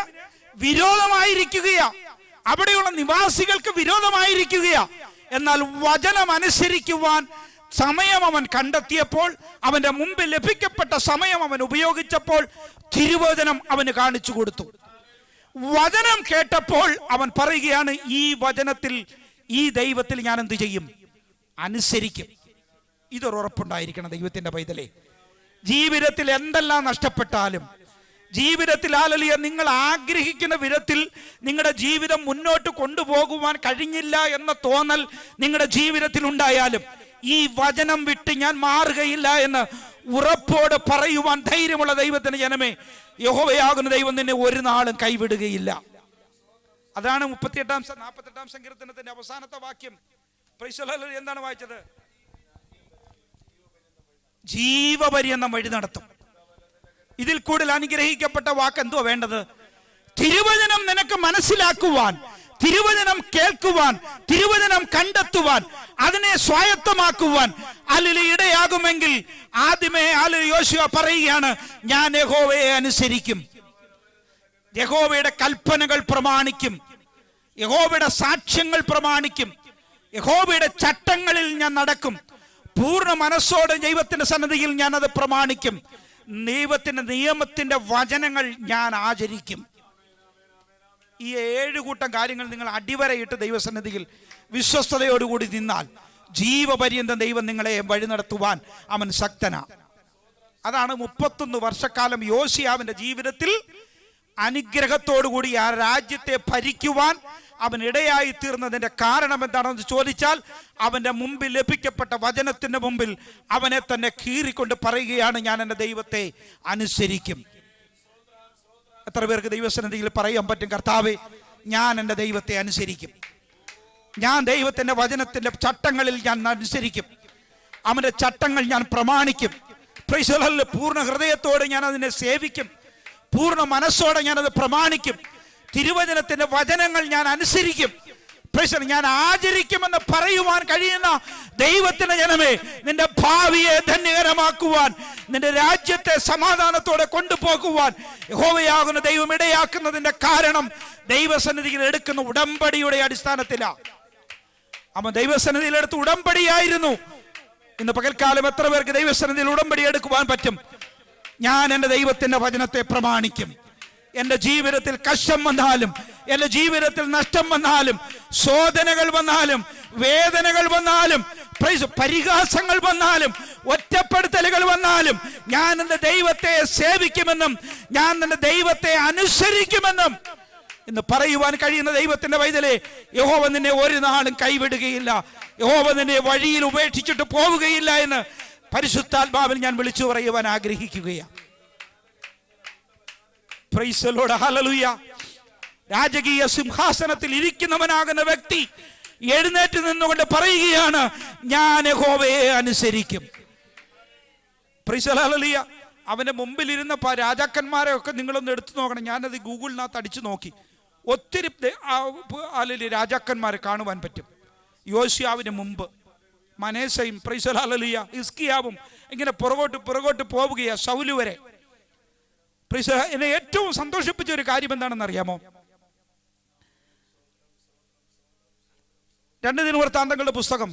വിരോധമായിരിക്കുകയാ, അവിടെയുള്ള നിവാസികൾക്ക് വിരോധമായിരിക്കുകയാ. എന്നാൽ വചനം അനുസരിക്കുവാൻ സമയം അവൻ കണ്ടെത്തിയപ്പോൾ, അവന്റെ മുമ്പിൽ ലഭിക്കപ്പെട്ട സമയം അവൻ ഉപയോഗിച്ചപ്പോൾ തിരുവചനം അവന് കാണിച്ചു കൊടുത്തു. വചനം കേട്ടപ്പോൾ അവൻ പറയുകയാണ്, ഈ വചനത്തിൽ, ഈ ദൈവത്തിൽ ഞാൻ എന്ത് ചെയ്യും? അനുസരിക്കും. ഇതൊരുറപ്പുണ്ടായിരിക്കണം ദൈവത്തിന്റെ പൈതലേ. ജീവിതത്തിൽ എന്തെല്ലാം നഷ്ടപ്പെട്ടാലും, ജീവിതത്തിൽ ഹല്ലേലൂയ നിങ്ങൾ ആഗ്രഹിക്കുന്ന വിധത്തിൽ നിങ്ങളുടെ ജീവിതം മുന്നോട്ട് കൊണ്ടുപോകുവാൻ കഴിഞ്ഞില്ല എന്ന തോന്നൽ നിങ്ങളുടെ ജീവിതത്തിൽ ഉണ്ടായാലും, ഈ വചനം വിട്ട് ഞാൻ മാറുകയില്ല എന്ന് ഉറപ്പോട് പറയുവാൻ ധൈര്യമുള്ള ദൈവത്തിന്റെ ജനമേ, യഹോവയാകുന്ന ദൈവം നിന്നെ ഒരു നാളും കൈവിടുകയില്ല. അതാണ് 48-48 സങ്കീർത്തനത്തിന്റെ അവസാനത്തെ വാക്യം. Price hallelujah. എന്താണ് വായിച്ചത്? ജീവപര്യന്തം വഴി നടത്തും. ഇതിൽ കൂടുതൽ അനുഗ്രഹിക്കപ്പെട്ട വാക്ക് എന്തുവാ വേണ്ടത്? തിരുവചനം നിനക്ക് മനസ്സിലാക്കുവാൻ, തിരുവചനം കേൾക്കുവാൻ, തിരുവചനം കണ്ടെത്തുവാൻ, അതിനെ സ്വായത്തമാക്കുവാൻ ഇടയാകുമെങ്കിൽ ആദ്യമേ യോശുവ പറയുകയാണ്, ഞാൻ യഹോവയെ അനുസരിക്കും, യഹോവയുടെ കൽപ്പനകൾ പ്രമാണിക്കും, യഹോവയുടെ സാക്ഷ്യങ്ങൾ പ്രമാണിക്കും, യഹോവയുടെ ചട്ടങ്ങളിൽ ഞാൻ നടക്കും, പൂർണ്ണ മനസ്സോടെ ദൈവത്തിന്റെ സന്നിധിയിൽ ഞാൻ അത് പ്രമാണിക്കും, ദൈവത്തിന്റെ നിയമത്തിന്റെ വചനങ്ങൾ ഞാൻ ആചരിക്കും. ഈ 7 കൂട്ടം കാര്യങ്ങൾ നിങ്ങൾ അടിവരയിട്ട് ദൈവസന്നിധിയിൽ വിശ്വസ്തയോടുകൂടി നിന്നാൽ ജീവപര്യന്തം ദൈവം നിങ്ങളെ വഴി നടത്തുവാൻ അവൻ ശക്തനാ. അതാണ് 31 വർഷക്കാലം യോശിയാവിന്റെ ജീവിതത്തിൽ അനുഗ്രഹത്തോടുകൂടി ആ രാജ്യത്തെ ഭരിക്കുവാൻ അവൻ ഇടയായി തീർന്നതിന്റെ കാരണം എന്താണെന്ന് ചോദിച്ചാൽ, അവന്റെ മുമ്പിൽ ലഭിക്കപ്പെട്ട വചനത്തിന്റെ മുമ്പിൽ അവനെ തന്നെ കീറിക്കൊണ്ട് പറയുകയാണ്, ഞാൻ എൻ്റെ ദൈവത്തെ അനുസരിക്കും. എത്ര പേർക്ക് ദൈവസന്നിധിയിൽ പറയാൻ പറ്റും, കർത്താവേ ഞാൻ എൻ്റെ ദൈവത്തെ അനുസരിക്കും, ഞാൻ ദൈവത്തിന്റെ വചനത്തിന്റെ ചട്ടങ്ങളിൽ ഞാൻ അനുസരിക്കും, അവന്റെ ചട്ടങ്ങൾ ഞാൻ പ്രമാണിക്കും. Price the Lord. പൂർണ്ണ ഹൃദയത്തോടെ ഞാൻ അതിനെ സേവിക്കും, പൂർണ്ണ മനസ്സോടെ ഞാനത് പ്രമാണിക്കും, തിരുവചനത്തിന്റെ വചനങ്ങൾ ഞാൻ അനുസരിക്കും, ഞാൻ ആചരിക്കുമെന്ന് പറയുവാൻ കഴിയുന്ന ദൈവത്തിന്റെ ജനമേ, നിന്റെ ഭാവിയെ ധന്യകരമാക്കുവാൻ, നിന്റെ രാജ്യത്തെ സമാധാനത്തോടെ കൊണ്ടുപോകുവാൻ യഹോവയാകുന്ന ദൈവം ഇടയാക്കുന്നതിന്റെ കാരണം ദൈവസന്നിധിയിൽ എടുക്കുന്ന ഉടമ്പടിയുടെ അടിസ്ഥാനത്തിലാണ്. അവൻ ദൈവസന്നിധിയിൽ എടുത്ത ഉടമ്പടിയായിരുന്നു. ഇന്ന് പകൽക്കാലം എത്ര പേർക്ക് ദൈവസന്നിധിയിൽ ഉടമ്പടി എടുക്കുവാൻ പറ്റും? ഞാൻ എൻ്റെ ദൈവത്തിന്റെ വചനത്തെ പ്രമാണിക്കും. എൻ്റെ ജീവിതത്തിൽ കഷ്ടം വന്നാലും, എൻ്റെ ജീവിതത്തിൽ നഷ്ടം വന്നാലും, ശോധനകൾ വന്നാലും, വേദനകൾ വന്നാലും, പരിഹാസങ്ങൾ വന്നാലും, ഒറ്റപ്പെടുത്തലുകൾ വന്നാലും, ഞാൻ എൻ്റെ ദൈവത്തെ സേവിക്കുമെന്നും ഞാൻ എൻ്റെ ദൈവത്തെ അനുസരിക്കുമെന്നും ഇന്ന് പറയുവാൻ കഴിയുന്ന ദൈവത്തിന്റെ പൈതലേ, യഹോവ നിന്നെ ഒരു നാളും കൈവിടുകയില്ല, യഹോവ നിന്നെ വഴിയിൽ ഉപേക്ഷിച്ചിട്ട് പോവുകയില്ല എന്ന് പരിശുദ്ധാത്മാവിൽ ഞാൻ വിളിച്ചു പറയുവാൻ ആഗ്രഹിക്കുകയാണ്. Praise the Lord. ഹല്ലേലൂയ. രാജകീയ സിംഹാസനത്തിൽ ഇരിക്കുന്നവനാകുന്ന വ്യക്തി എഴുന്നേറ്റ് നിന്നുകൊണ്ട് പറയുകയാണ്, ഞാൻ യഹോവയെ അനുസരിക്കും. Praise the Lord. ഹല്ലേലൂയ. അവന്റെ മുമ്പിൽ ഇരുന്ന രാജാക്കന്മാരെ ഒക്കെ നിങ്ങളൊന്ന് എടുത്തു നോക്കണം. ഞാനത് ഗൂഗിളിനകത്ത് അടിച്ചു നോക്കി. ഒത്തിരി രാജാക്കന്മാരെ കാണുവാൻ പറ്റും. യോശിയാവിന് മുമ്പ് മനേസയും, പ്രൈസ് ദി ലോർഡ്, ഹല്ലേലൂയ, ഹിസ്കിയാവും ഇങ്ങനെ പുറകോട്ട് പോവുകയാ, ശൗല് വരെ. എന്നെ ഏറ്റവും സന്തോഷിപ്പിച്ച ഒരു കാര്യം എന്താണെന്ന് അറിയാമോ? 2 ദിനവൃത്താന്തങ്ങളുടെ പുസ്തകം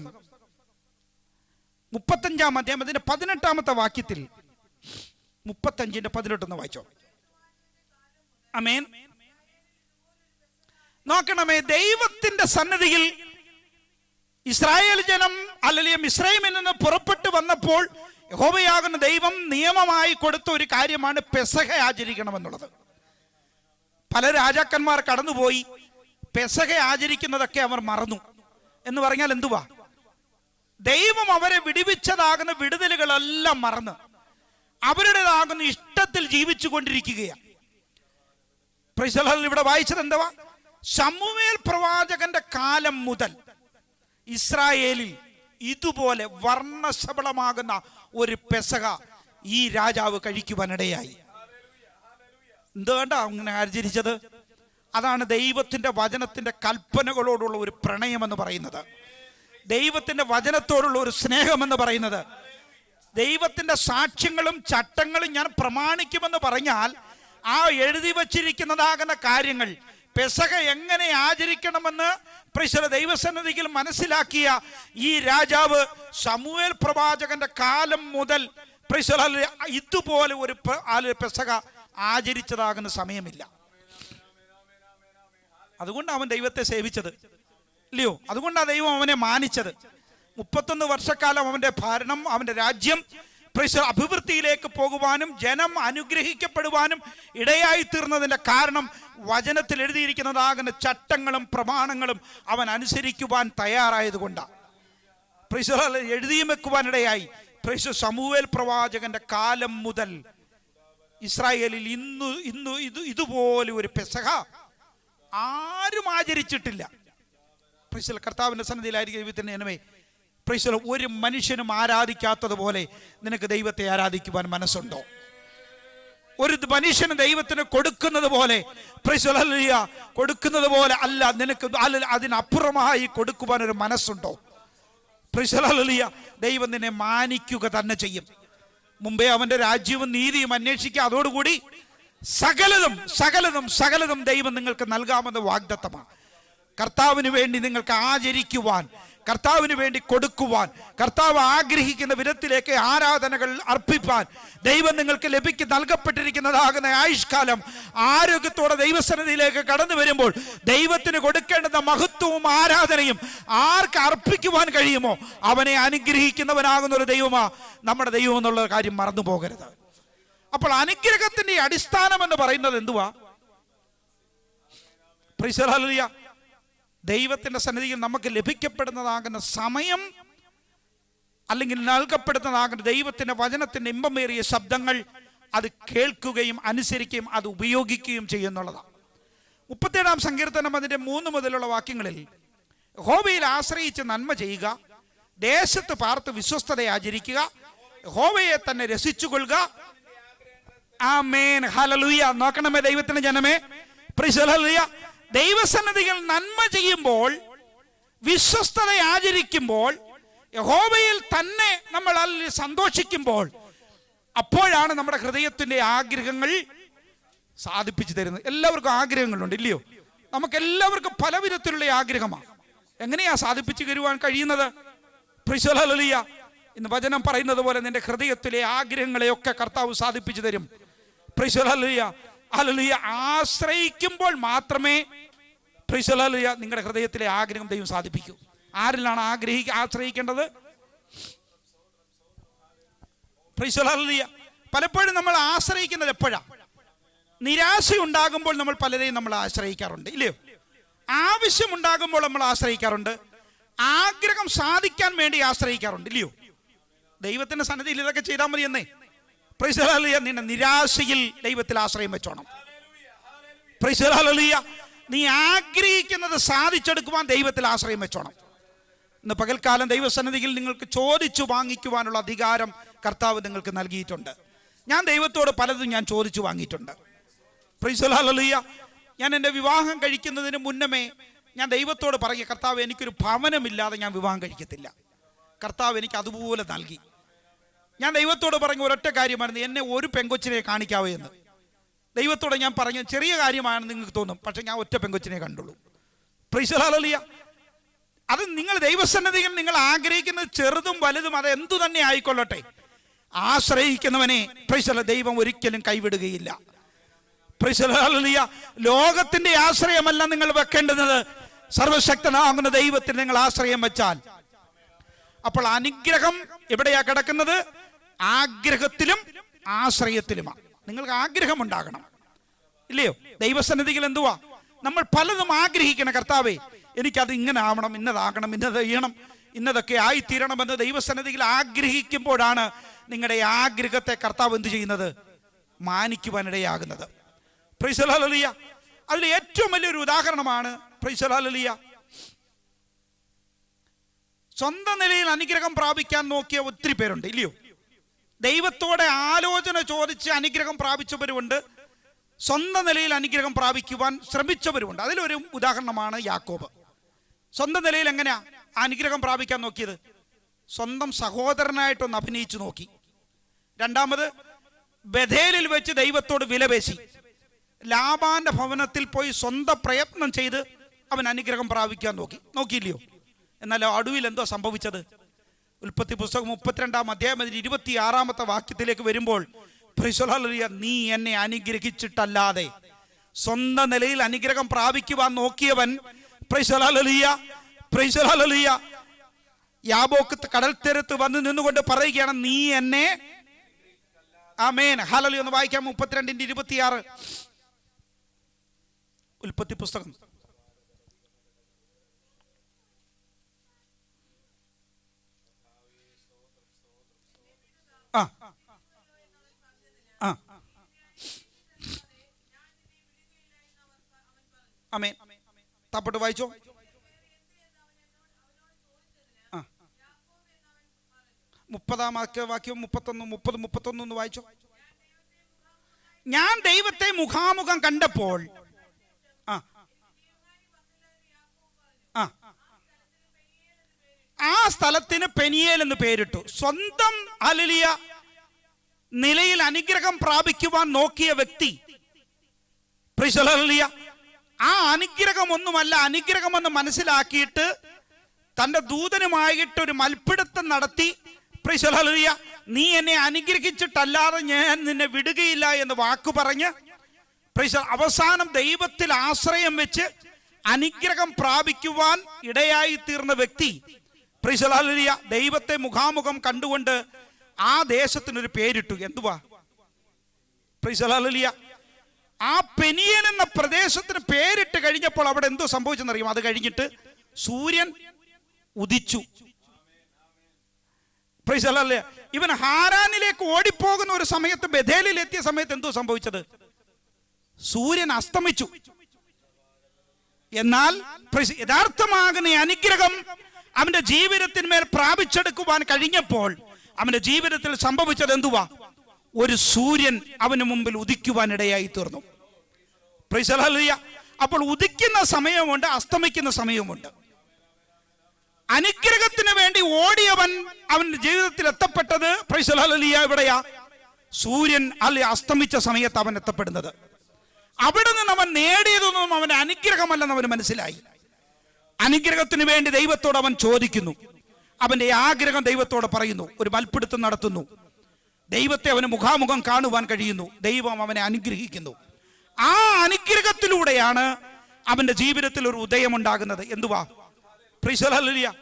35-ാം അധ്യായം അതിന്റെ 18-ാമത്തെ വാക്യത്തിൽ, 35:18 വായിച്ചോ. ആമേൻ. നോക്കണമേ, ദൈവത്തിന്റെ സന്നിധിയിൽ ഇസ്രായേൽ ജനം അല്ലെങ്കിൽ മിസ്രൈമിൽ നിന്ന് പുറപ്പെട്ടു വന്നപ്പോൾ യഹോവയാകുന്ന ദൈവം നിയമമായി കൊടുത്ത ഒരു കാര്യമാണ് പെസഹ ആചരിക്കണമെന്നുള്ളത്. പല രാജാക്കന്മാർ കടന്നുപോയി പെസഹ ആചരിക്കുന്നതൊക്കെ അവർ മറന്നു. എന്ന് പറഞ്ഞാൽ എന്തുവാ? ദൈവം അവരെ വിടുവിച്ചതാകുന്ന വിടുതലുകളെല്ലാം മറന്ന് അവരുടേതാകുന്ന ഇഷ്ടത്തിൽ ജീവിച്ചു കൊണ്ടിരിക്കുകയാണ്. ഇവിടെ വായിച്ചത് എന്തുവാ? ശമൂവേൽ പ്രവാചകന്റെ കാലം മുതൽ ഇസ്രായേലിൽ ഇതുപോലെ വർണ്ണശബളമാകുന്ന ഒരു പെസഹ ഈ രാജാവ് കഴിക്കുവാനിടയായി. എന്തുകൊണ്ടാ അങ്ങനെ ആചരിച്ചത്? അതാണ് ദൈവത്തിന്റെ വചനത്തിന്റെ കൽപ്പനകളോടുള്ള ഒരു പ്രണയമെന്ന് പറയുന്നത്, ദൈവത്തിന്റെ വചനത്തോടുള്ള ഒരു സ്നേഹമെന്ന് പറയുന്നത്. ദൈവത്തിന്റെ സാക്ഷ്യങ്ങളും ചട്ടങ്ങളും ഞാൻ പ്രമാണിക്കുമെന്ന് പറഞ്ഞാൽ ആ എഴുതി വച്ചിരിക്കുന്നതാകുന്ന കാര്യങ്ങൾ പെസഹ എങ്ങനെ ആചരിക്കണമെന്ന് ദൈവസന്നിധിയിൽ മനസ്സിലാക്കിയ ഈ രാജാവ് ശമൂവേൽ പ്രവാചകന്റെ കാലം മുതൽ ഇതുപോലെ ഒരു പെസഹ ആചരിച്ചതാകുന്ന സമയമില്ല. അതുകൊണ്ട് അവൻ ദൈവത്തെ സേവിച്ചത്, ഇല്ലയോ? അതുകൊണ്ടാണ് ദൈവം അവനെ മാനിച്ചത്. 31 വർഷക്കാലം അവന്റെ ഭരണം, അവന്റെ രാജ്യം അഭിവൃദ്ധിയിലേക്ക് പോകുവാനും ജനം അനുഗ്രഹിക്കപ്പെടുവാനും ഇടയായി തീർന്നതിന്റെ കാരണം വചനത്തിൽ എഴുതിയിരിക്കുന്നതാകുന്ന ചട്ടങ്ങളും പ്രമാണങ്ങളും അവൻ അനുസരിക്കുവാൻ തയ്യാറായതുകൊണ്ടാണ്. എഴുതിയും വെക്കുവാനിടയായി. ശമൂവേൽ പ്രവാചകന്റെ കാലം മുതൽ ഇസ്രായേലിൽ ഇതുപോലെ ഒരു പെസഹ ആരും ആചരിച്ചിട്ടില്ല. കർത്താവിന്റെ സന്നിധിയിലായിരിക്കും ദൈവത്തിന്റെ ജനമേ, ഒരു മനുഷ്യനും ആരാധിക്കാത്തതുപോലെ നിനക്ക് ദൈവത്തെ ആരാധിക്കുവാൻ മനസ്സുണ്ടോ? ഒരു മനുഷ്യന് ദൈവത്തിന് കൊടുക്കുന്നത് പോലെ അല്ല, നിനക്ക് അതിനപ്പുറമായി കൊടുക്കുവാൻ ഒരു മനസ്സുണ്ടോ? ദൈവം നിന്നെ മാനിക്കുക തന്നെ ചെയ്യും. മുമ്പേ അവന്റെ രാജ്യവും നീതിയും അന്വേഷിക്കുക, അതോടുകൂടി സകലതും ദൈവം നിങ്ങൾക്ക് നൽകാമെന്ന വാഗ്ദത്തമാണ്. കർത്താവിന് വേണ്ടി നിങ്ങൾക്ക് ആചരിക്കുവാൻ, കർത്താവിന് വേണ്ടി കൊടുക്കുവാൻ, കർത്താവ് ആഗ്രഹിക്കുന്ന വിധത്തിലേക്ക് ആരാധനകൾ അർപ്പിപ്പാൻ ദൈവം നിങ്ങൾക്ക് നൽകപ്പെട്ടിരിക്കുന്നതാകുന്ന ആയുഷ്കാലം ആരോഗ്യത്തോടെ ദൈവസന്നിധിയിലേക്ക് കടന്നു വരുമ്പോൾ ദൈവത്തിന് കൊടുക്കേണ്ടുന്ന മഹത്വവും ആരാധനയും ആർക്ക് അർപ്പിക്കുവാൻ കഴിയുമോ അവനെ അനുഗ്രഹിക്കുന്നവനാകുന്ന ഒരു ദൈവമാ നമ്മുടെ ദൈവം എന്നുള്ള കാര്യം മറന്നു പോകരുത്. അപ്പോൾ അനുഗ്രഹത്തിന്റെ അടിസ്ഥാനം എന്ന് പറയുന്നത് എന്തുവാ? ദൈവത്തിന്റെ സന്നിധിയിൽ നമുക്ക് ലഭിക്കപ്പെടുന്നതാകുന്ന സമയം, അല്ലെങ്കിൽ നൽകപ്പെടുന്നതാകുന്ന ദൈവത്തിന്റെ വചനത്തിന്റെ ഇമ്പമേറിയ ശബ്ദങ്ങൾ, അത് കേൾക്കുകയും അനുസരിക്കുകയും അത് ഉപയോഗിക്കുകയും ചെയ്യുന്നുള്ളതാണ്. 37-ാം സങ്കീർത്തനം അതിന്റെ 3 മുതലുള്ള വാക്യങ്ങളിൽ യഹോവയിൽ ആശ്രയിച്ച് നന്മ ചെയ്യുക, ദേശത്ത് പാർത്ത് വിശ്വസ്തത ആചരിക്കുക, യഹോവയെ തന്നെ രസിച്ചുകൊള്ളുക. ആമേൻ, ഹല്ലേലൂയ. നോക്കണമേ ദൈവത്തിന്റെ ജനമേ, പ്രൈസ് ഹല്ലേലൂയ. ദൈവസന്നിധികൾ നന്മ ചെയ്യുമ്പോൾ, വിശ്വസ്തത ആചരിക്കുമ്പോൾ, യഹോവയിൽ തന്നെ നമ്മൾ സന്തോഷിക്കുമ്പോൾ, അപ്പോഴാണ് നമ്മുടെ ഹൃദയത്തിന്റെ ആഗ്രഹങ്ങൾ സാധിപ്പിച്ചു തരുന്നത്. എല്ലാവർക്കും ആഗ്രഹങ്ങളുണ്ട്, ഇല്ലയോ? നമുക്ക് എല്ലാവർക്കും പല വിധത്തിലുള്ള ആഗ്രഹമാണ്. എങ്ങനെയാ സാധിപ്പിച്ചു തരുവാൻ കഴിയുന്നത്? Price hallelujah. ഇന്ന് വചനം പറയുന്നത് പോലെ നിന്റെ ഹൃദയത്തിലെ ആഗ്രഹങ്ങളെയൊക്കെ കർത്താവ് സാധിപ്പിച്ചു തരും. Price hallelujah, hallelujah. ആശ്രയിക്കുമ്പോൾ മാത്രമേ പ്രൈസ് ഹല്ലേലൂയ നിങ്ങളുടെ ഹൃദയത്തിലെ ആഗ്രഹം ദൈവം സാധിപ്പിക്കൂ. ആരിലാണ് ആശ്രയിക്കേണ്ടത്? Price hallelujah. പലപ്പോഴും നമ്മൾ ആശ്രയിക്കുന്നത് എപ്പോഴാണ്? നിരാശയുണ്ടാകുമ്പോൾ നമ്മൾ പലരെയും നമ്മൾ ആശ്രയിക്കാറുണ്ട്, ഇല്ലയോ? ആവശ്യമുണ്ടാകുമ്പോൾ നമ്മൾ ആശ്രയിക്കാറുണ്ട്, ആഗ്രഹം സാധിക്കാൻ വേണ്ടി ആശ്രയിക്കാറുണ്ട്, ഇല്ലയോ? ദൈവത്തിന്റെ സന്നിധിയിൽ ഇതൊക്കെ ചെയ്താൽ മതി എന്നേ. Price hallelujah. നിന്റെ നിരാശയിൽ ദൈവത്തിൽ ആശ്രയം വെച്ചോണം. Price hallelujah. നീ ആഗ്രഹിക്കുന്നത് സാധിച്ചെടുക്കുവാൻ ദൈവത്തിൽ ആശ്രയം വെച്ചോണം. ഇന്ന് പകൽക്കാലം ദൈവസന്നിധിയിൽ നിങ്ങൾക്ക് ചോദിച്ചു വാങ്ങിക്കുവാനുള്ള അധികാരം കർത്താവ് നിങ്ങൾക്ക് നൽകിയിട്ടുണ്ട്. ഞാൻ ദൈവത്തോട് പലതും ഞാൻ ചോദിച്ചു വാങ്ങിയിട്ടുണ്ട്. പ്രൈസ് ഹല്ലേലൂയ. ഞാൻ എൻ്റെ വിവാഹം കഴിക്കുന്നതിന് മുന്നമേ ഞാൻ ദൈവത്തോട് പറയുക, കർത്താവ് എനിക്കൊരു ഭവനമില്ലാതെ ഞാൻ വിവാഹം കഴിക്കത്തില്ല. കർത്താവ് എനിക്ക് അതുപോലെ നൽകി. ഞാൻ ദൈവത്തോട് പറഞ്ഞ ഒരൊറ്റ കാര്യമായിരുന്നു, എന്നെ ഒരു പെങ്കൊച്ചിനെ കാണിക്കാവേ എന്ന്. ദൈവത്തോട് ഞാൻ പറഞ്ഞ ചെറിയ കാര്യമാണെന്ന് നിങ്ങൾക്ക് തോന്നും, പക്ഷെ ഞാൻ ഒറ്റ പെങ്കൊച്ചിനെ കണ്ടുള്ളൂ. പ്രൈസ് ഹല്ലേലൂയ. അത് നിങ്ങൾ ദൈവസന്നിധിയിൽ നിങ്ങൾ ആഗ്രഹിക്കുന്നത് ചെറുതും വലുതും അത് എന്തു തന്നെ ആയിക്കൊള്ളട്ടെ, ആശ്രയിക്കുന്നവനെ പ്രൈസ് ദൈവം ഒരിക്കലും കൈവിടുകയില്ല. പ്രൈസ് ഹല്ലേലൂയ. ലോകത്തിന്റെ ആശ്രയമല്ല നിങ്ങൾ വെക്കേണ്ടത്, സർവശക്തനാകുന്ന ദൈവത്തിന് നിങ്ങൾ ആശ്രയം വെച്ചാൽ അപ്പോൾ അനുഗ്രഹം എവിടെയാ കിടക്കുന്നത്? ആഗ്രഹത്തിലും ആശ്രയത്തിലുമാണ്. നിങ്ങൾക്ക് ആഗ്രഹം ഉണ്ടാകണം, ഇല്ലയോ? ദൈവസന്നിധിയിൽ എന്തുവാ നമ്മൾ പലതും ആഗ്രഹിക്കണം. കർത്താവേ, എനിക്കത് ഇങ്ങനെ ആവണം, ഇന്നതാകണം, ഇന്നത് ചെയ്യണം, ഇന്നതൊക്കെ ആയിത്തീരണമെന്ന് ദൈവസന്നിധിയിൽ ആഗ്രഹിക്കുമ്പോഴാണ് നിങ്ങളുടെ ആഗ്രഹത്തെ കർത്താവ് എന്ത് ചെയ്യുന്നത്? മാനിക്കുവാനിടയാകുന്നത്. Praise the Lord. ഹല്ലേലൂയ. അതിൽ ഏറ്റവും വലിയൊരു ഉദാഹരണമാണ് പ്രൈസ് ദി ലോർഡ്. ഹല്ലേലൂയ. സ്വന്തം നിലയിൽ അനുഗ്രഹം പ്രാപിക്കാൻ നോക്കിയ ഒത്തിരി പേരുണ്ട്, ഇല്ലയോ? ദൈവത്തോടെ ആലോചന ചോദിച്ച് അനുഗ്രഹം പ്രാപിച്ചവരുമുണ്ട്, സ്വന്തം നിലയിൽ അനുഗ്രഹം പ്രാപിക്കുവാൻ ശ്രമിച്ചവരുമുണ്ട്. അതിലൊരു ഉദാഹരണമാണ് യാക്കോബ്. സ്വന്തം നിലയിൽ എങ്ങനെയാ അനുഗ്രഹം പ്രാപിക്കാൻ നോക്കിയത്? സ്വന്തം സഹോദരനായിട്ടൊന്ന് അഭിനയിച്ചു നോക്കി. രണ്ടാമത് ബഥേലിൽ വെച്ച് ദൈവത്തോട് വിലപേശി. ലാബാന്റെ ഭവനത്തിൽ പോയി സ്വന്തം പ്രയത്നം ചെയ്ത് അവൻ അനുഗ്രഹം പ്രാപിക്കാൻ നോക്കിയില്ലയോ? എന്നാൽ ഒടുവിൽ എന്തോ സംഭവിച്ചത്? ഉൽപ്പത്തി പുസ്തകം 32-ാം അധ്യായം 26-ാമത്തെ വാക്യത്തിലേക്ക് വരുമ്പോൾ പ്രൈസ് ദി ലോർഡ്, നീ എന്നെ അനുഗ്രഹിച്ചിട്ടല്ലാതെ സ്വന്തം നിലയിൽ അനുഗ്രഹം പ്രാപിക്കുവാൻ നോക്കിയവൻ praise the lord, praise the lord, യാബോക്ക് കടൽ തീരത്ത് വന്ന് നിന്നുകൊണ്ട് പറയുകയാണ്, നീ എന്നെ, ആമേൻ, ഹല്ലേലൂയ. ഒന്ന് വായിക്കാം 32-26 ഉൽപ്പത്തി പുസ്തകം. ആമേൻ. താപ്പോട്ട് വായിച്ചോ. ആ, 30-ാം വാക്യം 31 വായിച്ചോ. ഞാൻ ദൈവത്തെ മുഖാമുഖം കണ്ടപ്പോൾ ആ സ്ഥലത്തിന് പെനിയേൽ എന്ന് പേരിട്ടു. സ്വന്തം ഹല്ലേലൂയ നിലയിൽ അനുഗ്രഹം പ്രാപിക്കുവാൻ നോക്കിയ വ്യക്തി പ്രൈസ് ദി ലോർഡ്, ആ അനുഗ്രഹം ഒന്നുമല്ല, അനുഗ്രഹമെന്ന് മനസ്സിലാക്കിയിട്ട് തന്റെ ദൂതനുമായിട്ട് ഒരു മൽപ്പിടുത്തം നടത്തി പ്രൈസ് ദി ലോർഡ്, നീ എന്നെ അനുഗ്രഹിച്ചിട്ടല്ലാതെ ഞാൻ നിന്നെ വിടുകയില്ല എന്ന് വാക്കു പറഞ്ഞ് പ്രൈസ് അവസാനം ദൈവത്തിൽ ആശ്രയം വെച്ച് അനുഗ്രഹം പ്രാപിക്കുവാൻ ഇടയായി തീർന്ന വ്യക്തി പ്രൈസ് ദി ലോർഡ് ദൈവത്തെ മുഖാമുഖം കണ്ടുകൊണ്ട് ആ ദേശത്തിനൊരു പേരിട്ടു. എന്തുവാ? Price the Lord. ആ പെനിയേൽ എന്ന പ്രദേശത്തിന് പേരിട്ട് കഴിഞ്ഞപ്പോൾ അവിടെ എന്തോ സംഭവിച്ചെന്നറിയും? അത് കഴിഞ്ഞിട്ട് സൂര്യൻ ഉദിച്ചു. Price the Lord. ഇവൻ ഹാരാനിലേക്ക് ഓടിപ്പോകുന്ന ഒരു സമയത്ത്, ബഥേലിൽ എത്തിയ സമയത്ത് എന്തോ സംഭവിച്ചത്? സൂര്യൻ അസ്തമിച്ചു. എന്നാൽ യഥാർത്ഥമാകുന്ന അനുഗ്രഹം അവന്റെ ജീവിതത്തിന്മേൽ പ്രാപിച്ചെടുക്കുവാൻ കഴിഞ്ഞപ്പോൾ അവന്റെ ജീവിതത്തിൽ സംഭവിച്ചത് എന്തുവാ? ഒരു സൂര്യൻ അവന് മുമ്പിൽ ഉദിക്കുവാനിടയായി തീർന്നു. Price the Lord. അപ്പോൾ ഉദിക്കുന്ന സമയമുണ്ട്, അസ്തമിക്കുന്ന സമയമുണ്ട്. അനുഗ്രഹത്തിന് വേണ്ടി ഓടിയവൻ അവന്റെ ജീവിതത്തിൽ എത്തപ്പെട്ടത് പ്രൈസ് ദി ലോർഡ് എവിടെയാ? സൂര്യൻ അല്ലെ അസ്തമിച്ച സമയത്ത് അവൻ എത്തപ്പെടുന്നത്. അവിടെ നിന്ന് അവൻ നേടിയതൊന്നും അവന്റെ അനുഗ്രഹമല്ലെന്ന് അവന് മനസ്സിലായി. അനുഗ്രഹത്തിന് വേണ്ടി ദൈവത്തോട് അവൻ ചോദിക്കുന്നു, അവന്റെ ആഗ്രഹം ദൈവത്തോട് പറയുന്നു, ഒരു മൽപ്പിടുത്തം നടത്തുന്നു. ദൈവത്തെ അവന് മുഖാമുഖം കാണുവാൻ കഴിയുന്നു. ദൈവം അവനെ അനുഗ്രഹിക്കുന്നു. ആ അനുഗ്രഹത്തിലൂടെയാണ് അവന്റെ ജീവിതത്തിൽ ഒരു ഉദയമുണ്ടാകുന്നത്. എന്തുവാ? Price the Lord.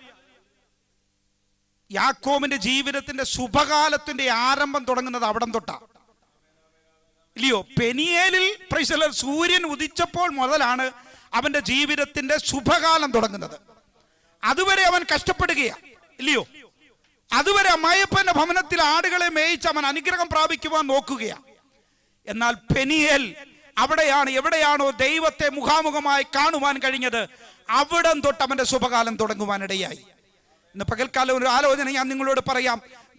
യാക്കോബിന്റെ ജീവിതത്തിന്റെ ശുഭകാലത്തിന്റെ ആരംഭം തുടങ്ങുന്നത് അവിടം തൊട്ടാ, ഇല്ലയോ? പെനിയേലിൽ പ്രൈസ് ദി ലോർഡ് സൂര്യൻ ഉദിച്ചപ്പോൾ മുതലാണ് അവന്റെ ജീവിതത്തിന്റെ ശുഭകാലം തുടങ്ങുന്നത്. അതുവരെ അവൻ കഷ്ടപ്പെടുകയാണ്, ഇല്ലയോ? അതുവരെ അമ്മായപ്പന്റെ ഭവനത്തിൽ ആടുകളെ മേയിച്ച് അവൻ അനുഗ്രഹം പ്രാപിക്കുവാൻ നോക്കുകയാണ്. എന്നാൽ പെനിയേൽ അവിടെയാണ്, എവിടെയാണോ ദൈവത്തെ മുഖാമുഖമായി കാണുവാൻ കഴിഞ്ഞത്, അവിടം തൊട്ട് അവന്റെ ശുഭകാലം തുടങ്ങുവാനിടയായി. ഇന്ന് പകൽക്കാലം ഒരു ആലോചന ഞാൻ നിങ്ങളോട് പറയാം.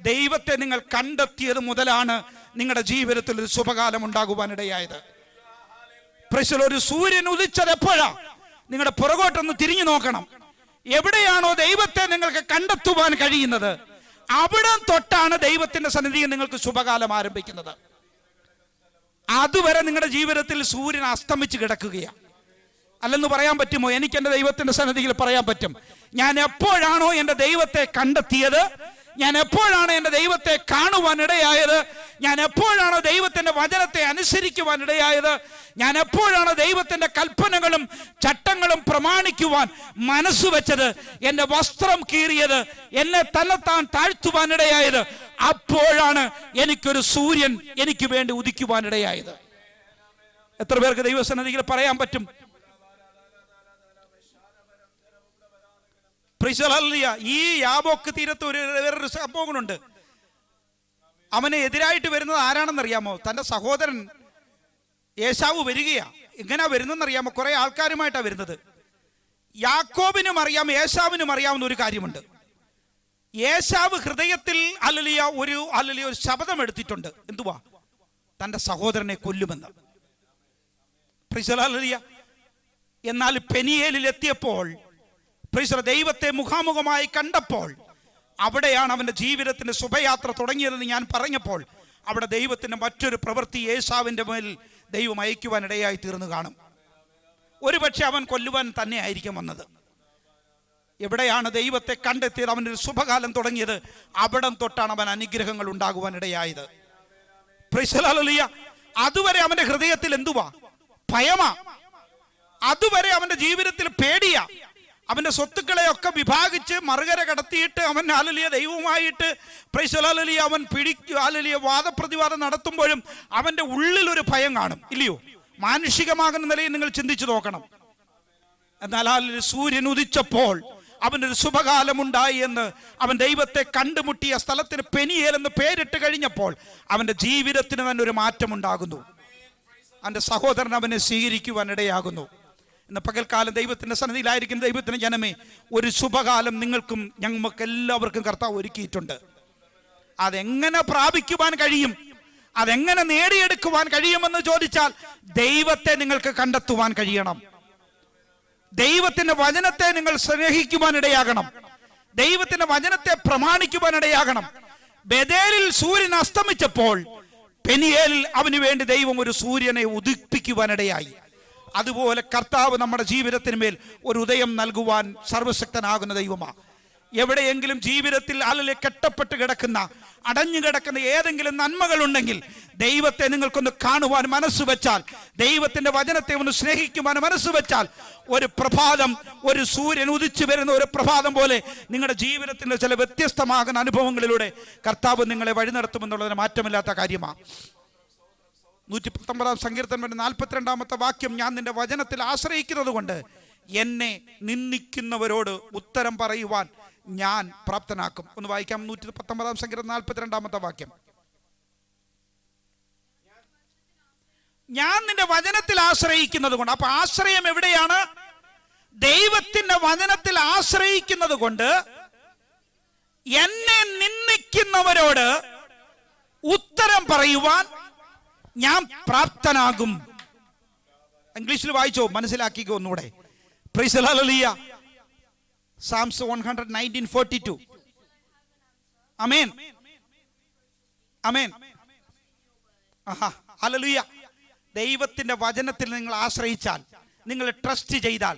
ദൈവത്തെ നിങ്ങൾ കണ്ടെത്തിയത് മുതലാണ് നിങ്ങളുടെ ജീവിതത്തിൽ ഒരു ശുഭകാലം ഉണ്ടാകുവാനിടയായത്. ഒരു സൂര്യൻ ഉദിച്ചത് എപ്പോഴാ? നിങ്ങളുടെ പുറകോട്ടൊന്ന് തിരിഞ്ഞു നോക്കണം. എവിടെയാണോ ദൈവത്തെ നിങ്ങൾക്ക് കണ്ടെത്തുവാൻ കഴിയുന്നത്, അവിടെ തൊട്ടാണ് ദൈവത്തിന്റെ സന്നിധിയിൽ നിങ്ങൾക്ക് ശുഭകാലം ആരംഭിക്കുന്നത്. അതുവരെ നിങ്ങളുടെ ജീവിതത്തിൽ സൂര്യൻ അസ്തമിച്ച് കിടക്കുകയാണ്. അല്ലെന്ന് പറയാൻ പറ്റുമോ? എനിക്ക് എൻ്റെ ദൈവത്തിന്റെ സന്നിധിയിൽ പറയാൻ പറ്റും. ഞാൻ എപ്പോഴാണോ എൻ്റെ ദൈവത്തെ കണ്ടെത്തിയത്, ഞാൻ എപ്പോഴാണ് എൻ്റെ ദൈവത്തെ കാണുവാൻ ഇടയായത്? ഞാൻ എപ്പോഴാണ് ദൈവത്തിൻ്റെ വചനത്തെ അനുസരിക്കുവാൻ ഇടയായത്? ഞാൻ എപ്പോഴാണ് ദൈവത്തിൻ്റെ കൽപ്പനകളും ചട്ടങ്ങളും പ്രമാണിക്കുവാൻ മനസ്സ് വെച്ചത്? എൻ്റെ വസ്ത്രം കീറിയത്, എന്നെ തന്നെത്താൻ താഴ്ത്തുവാൻ ഇടയായത്? അപ്പോഴാണ് എനിക്കൊരു സൂര്യൻ എനിക്ക് വേണ്ടി ഉദിക്കുവാൻ ഇടയായത്. എത്ര പേർക്ക് ദൈവസന്നിധിയിൽ പറയാൻ പറ്റും? ഈ യാബോക്ക് തീരത്ത് വേറൊരു സംഭവങ്ങളുണ്ട്. അവന് എതിരായിട്ട് വരുന്നത് ആരാണെന്നറിയാമോ? തൻ്റെ സഹോദരൻ ഏശാവ് വരികയാ. എങ്ങനെയാ വരുന്നതെന്നറിയാമോ? കുറെ ആൾക്കാരുമായിട്ടാണ് വരുന്നത്. യാക്കോബിനും അറിയാം, ഏശാവിനും അറിയാവുന്ന ഒരു കാര്യമുണ്ട്. ഏശാവ് ഹൃദയത്തിൽ ഒരു ശപഥം എടുത്തിട്ടുണ്ട്. എന്തുവാ? തൻ്റെ സഹോദരനെ കൊല്ലുമെന്ന്. എന്നാൽ പെനിയേലിൽ എത്തിയപ്പോൾ, ദൈവത്തെ മുഖാമുഖമായി കണ്ടപ്പോൾ, അവിടെയാണ് അവന്റെ ജീവിതത്തിന്റെ ശുഭയാത്ര തുടങ്ങിയതെന്ന് ഞാൻ പറഞ്ഞപ്പോൾ, അവിടെ ദൈവത്തിന്റെ മറ്റൊരു പ്രവൃത്തി ഏശാവിന്റെ മേൽ ദൈവം അയക്കുവാൻ ഇടയായി തീർന്നു കാണും. ഒരുപക്ഷെ അവൻ കൊല്ലുവാൻ തന്നെ ആയിരിക്കും വന്നത്. എവിടെയാണ് ദൈവത്തെ കണ്ടെത്തിയത്, അവൻ്റെ ഒരു ശുഭകാലം തുടങ്ങിയത്, അവിടം തൊട്ടാണ് അവൻ അനുഗ്രഹങ്ങൾ ഉണ്ടാകുവാൻ ഇടയായത്. അതുവരെ അവന്റെ ഹൃദയത്തിൽ എന്തുവാ? ഭയമാ. അതുവരെ അവന്റെ ജീവിതത്തിൽ പേടിയാ. അവന്റെ സ്വത്തുക്കളെയൊക്കെ വിഭാഗിച്ച് മറുകര കടത്തിയിട്ട് അവൻ ദൈവവുമായിട്ട് അവൻ വാദപ്രതിവാദം നടത്തുമ്പോഴും അവന്റെ ഉള്ളിൽ ഒരു ഭയം കാണും, ഇല്ലയോ? മാനുഷികമാകുന്ന നിലയിൽ നിങ്ങൾ ചിന്തിച്ചു നോക്കണം. എന്നാൽ സൂര്യൻ ഉദിച്ചപ്പോൾ അവനൊരു ശുഭകാലം ഉണ്ടായി എന്ന് അവൻ ദൈവത്തെ കണ്ടുമുട്ടിയ സ്ഥലത്തിന് പെനിയേൽ എന്ന് പേരിട്ട് കഴിഞ്ഞപ്പോൾ അവന്റെ ജീവിതത്തിന് തന്നെ ഒരു മാറ്റമുണ്ടാകുന്നു. അവന്റെ സഹോദരൻ അവനെ സ്വീകരിക്കുവാൻ ഇടയാകുന്നു. ഇന്ന് പകൽക്കാലം ദൈവത്തിന്റെ സന്നിധിയിലായിരിക്കുന്ന ദൈവത്തിന്റെ ജനമേ, ഒരു ശുഭകാലം നിങ്ങൾക്കും ഞങ്ങൾക്ക് എല്ലാവർക്കും കർത്താവ് ഒരുക്കിയിട്ടുണ്ട്. അതെങ്ങനെ പ്രാപിക്കുവാൻ കഴിയും, അതെങ്ങനെ നേടിയെടുക്കുവാൻ കഴിയുമെന്ന് ചോദിച്ചാൽ, ദൈവത്തെ നിങ്ങൾക്ക് കണ്ടെത്തുവാൻ കഴിയണം. ദൈവത്തിന്റെ വചനത്തെ നിങ്ങൾ സ്നേഹിക്കുവാൻ ഇടയാകണം. ദൈവത്തിന്റെ വചനത്തെ പ്രമാണിക്കുവാൻ ഇടയാകണം. ബേഥേലിൽ സൂര്യൻ അസ്തമിച്ചപ്പോൾ പെനിയേലിൽ അവന് വേണ്ടി ദൈവം ഒരു സൂര്യനെ ഉദിപ്പിക്കുവാനിടയായി. അതുപോലെ കർത്താവ് നമ്മുടെ ജീവിതത്തിന് മേൽ ഒരു ഉദയം നൽകുവാൻ സർവശക്തനാകുന്ന ദൈവമാണ്. എവിടെയെങ്കിലും ജീവിതത്തിൽ കെട്ടപ്പെട്ട് കിടക്കുന്ന, അടഞ്ഞു കിടക്കുന്ന ഏതെങ്കിലും നന്മകൾ ഉണ്ടെങ്കിൽ ദൈവത്തെ നിങ്ങൾക്കൊന്ന് കാണുവാൻ മനസ്സ് വെച്ചാൽ, ദൈവത്തിന്റെ വചനത്തെ ഒന്ന് സ്നേഹിക്കുവാൻ മനസ്സ് വെച്ചാൽ, ഒരു പ്രഭാതം, ഒരു സൂര്യൻ ഉദിച്ചു വരുന്ന ഒരു പ്രഭാതം പോലെ നിങ്ങളുടെ ജീവിതത്തിന്റെ ചില വ്യത്യസ്തമാകുന്ന അനുഭവങ്ങളിലൂടെ കർത്താവ് നിങ്ങളെ വഴി നടത്തുമെന്നുള്ളതിന് മാറ്റമില്ലാത്ത കാര്യമാണ്. 119 സങ്കീർത്തനം 42 വാക്യം, ഞാൻ നിന്റെ വചനത്തിൽ ആശ്രയിക്കുന്നത് കൊണ്ട് എന്നെ നിന്ദിക്കുന്നവരോട് ഉത്തരം പറയുവാൻ ഞാൻ പ്രാപ്തനാക്കും. ഒന്ന് വായിക്കാം. 119 സങ്കീർത്തനം 42 വാക്യം. ഞാൻ നിന്റെ വചനത്തിൽ ആശ്രയിക്കുന്നത് കൊണ്ട്. അപ്പൊ ആശ്രയം എവിടെയാണ്? ദൈവത്തിന്റെ വചനത്തിൽ ആശ്രയിക്കുന്നത് കൊണ്ട് എന്നെ നിന്ദിക്കുന്നവരോട് ഉത്തരം പറയുവാൻ ഞാൻ പ്രാപ്തനാകും. ഇംഗ്ലീഷിൽ വായിച്ചോ, മനസ്സിലാക്കിക്കോ ഒന്നുകൂടെ. Praise the hallelujah. Psalms 119:42. Amen, amen. Hallelujah. ദൈവത്തിന്റെ വചനത്തിൽ നിങ്ങൾ ആശ്രയിച്ചാൽ, നിങ്ങൾ ട്രസ്റ്റ് ചെയ്താൽ,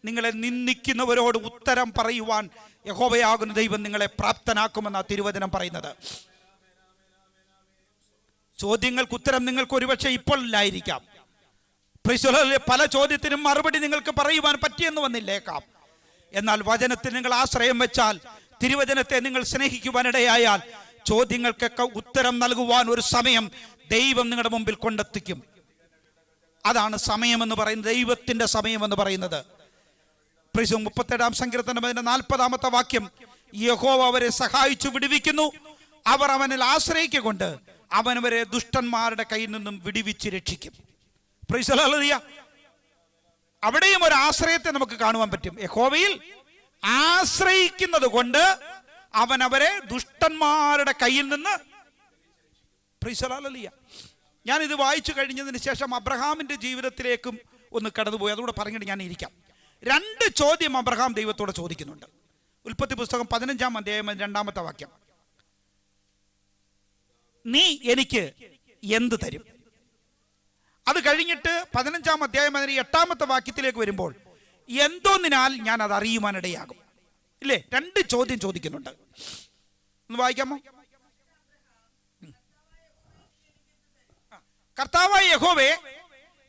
നിങ്ങളെ നിന്ദിക്കുന്നവരോട് ഉത്തരം പറയുവാൻ യഹോവയാകുന്ന ദൈവം നിങ്ങളെ പ്രാപ്തനാക്കുമെന്നാണ് തിരുവചനം പറയുന്നത്. ചോദ്യങ്ങൾക്ക് ഉത്തരം നിങ്ങൾക്ക് ഒരുപക്ഷെ ഇപ്പോൾ ഇല്ലായിരിക്കാം. പല ചോദ്യത്തിനും മറുപടി നിങ്ങൾക്ക് പറയുവാൻ പറ്റിയെന്ന് വന്നില്ലേക്കാം. എന്നാൽ വചനത്തിൽ നിങ്ങൾ ആശ്രയം വെച്ചാൽ, തിരുവചനത്തെ നിങ്ങൾ സ്നേഹിക്കുവാനിടയായാൽ, ചോദ്യങ്ങൾക്കൊക്കെ ഉത്തരം നൽകുവാൻ ഒരു സമയം ദൈവം നിങ്ങളുടെ മുമ്പിൽ കൊണ്ടെത്തിക്കും. അതാണ് സമയമെന്ന് പറയുന്നത്, ദൈവത്തിന്റെ സമയമെന്ന് പറയുന്നത്. 37 സങ്കീർത്തനം 40 വാക്യം, യഹോവ അവരെ സഹായിച്ചു വിടുവിക്കുന്നു, അവർ അവനിൽ ആശ്രയിക്കൊണ്ട് അവനവരെ ദുഷ്ടന്മാരുടെ കയ്യിൽ നിന്നും വിടുവിച്ച് രക്ഷിക്കും. Praise the hallelujah. അവിടെയും ഒരു ആശ്രയത്തെ നമുക്ക് കാണുവാൻ പറ്റും. യഹോവയിൽ ആശ്രയിക്കുന്നത് കൊണ്ട് അവൻ അവരെ ദുഷ്ടന്മാരുടെ കയ്യിൽ നിന്ന്. Praise the hallelujah. ഞാനിത് വായിച്ചു കഴിഞ്ഞതിന് ശേഷം അബ്രഹാമിന്റെ ജീവിതത്തിലേക്കും ഒന്ന് കടന്നുപോയി. അതുകൂടെ പറഞ്ഞിട്ട് ഞാൻ ഇരിക്കാം. 2 ചോദ്യം അബ്രഹാം ദൈവത്തോട് ചോദിക്കുന്നുണ്ട്. ഉൽപ്പത്തി പുസ്തകം 15 അധ്യായം 2 വാക്യം, നീ എനിക്ക് എന്ത് തരും? അത് കഴിഞ്ഞിട്ട് 15 അധ്യായം 8 വാക്യത്തിലേക്ക് വരുമ്പോൾ, എന്തോന്നിനാൽ ഞാൻ അത് അറിയുവാനിടയാകും. ഇല്ലേ? 2 ചോദ്യം ചോദിക്കുന്നുണ്ട്. ഒന്ന് വായിക്കാമോ? കർത്താവായ യഹോവേ,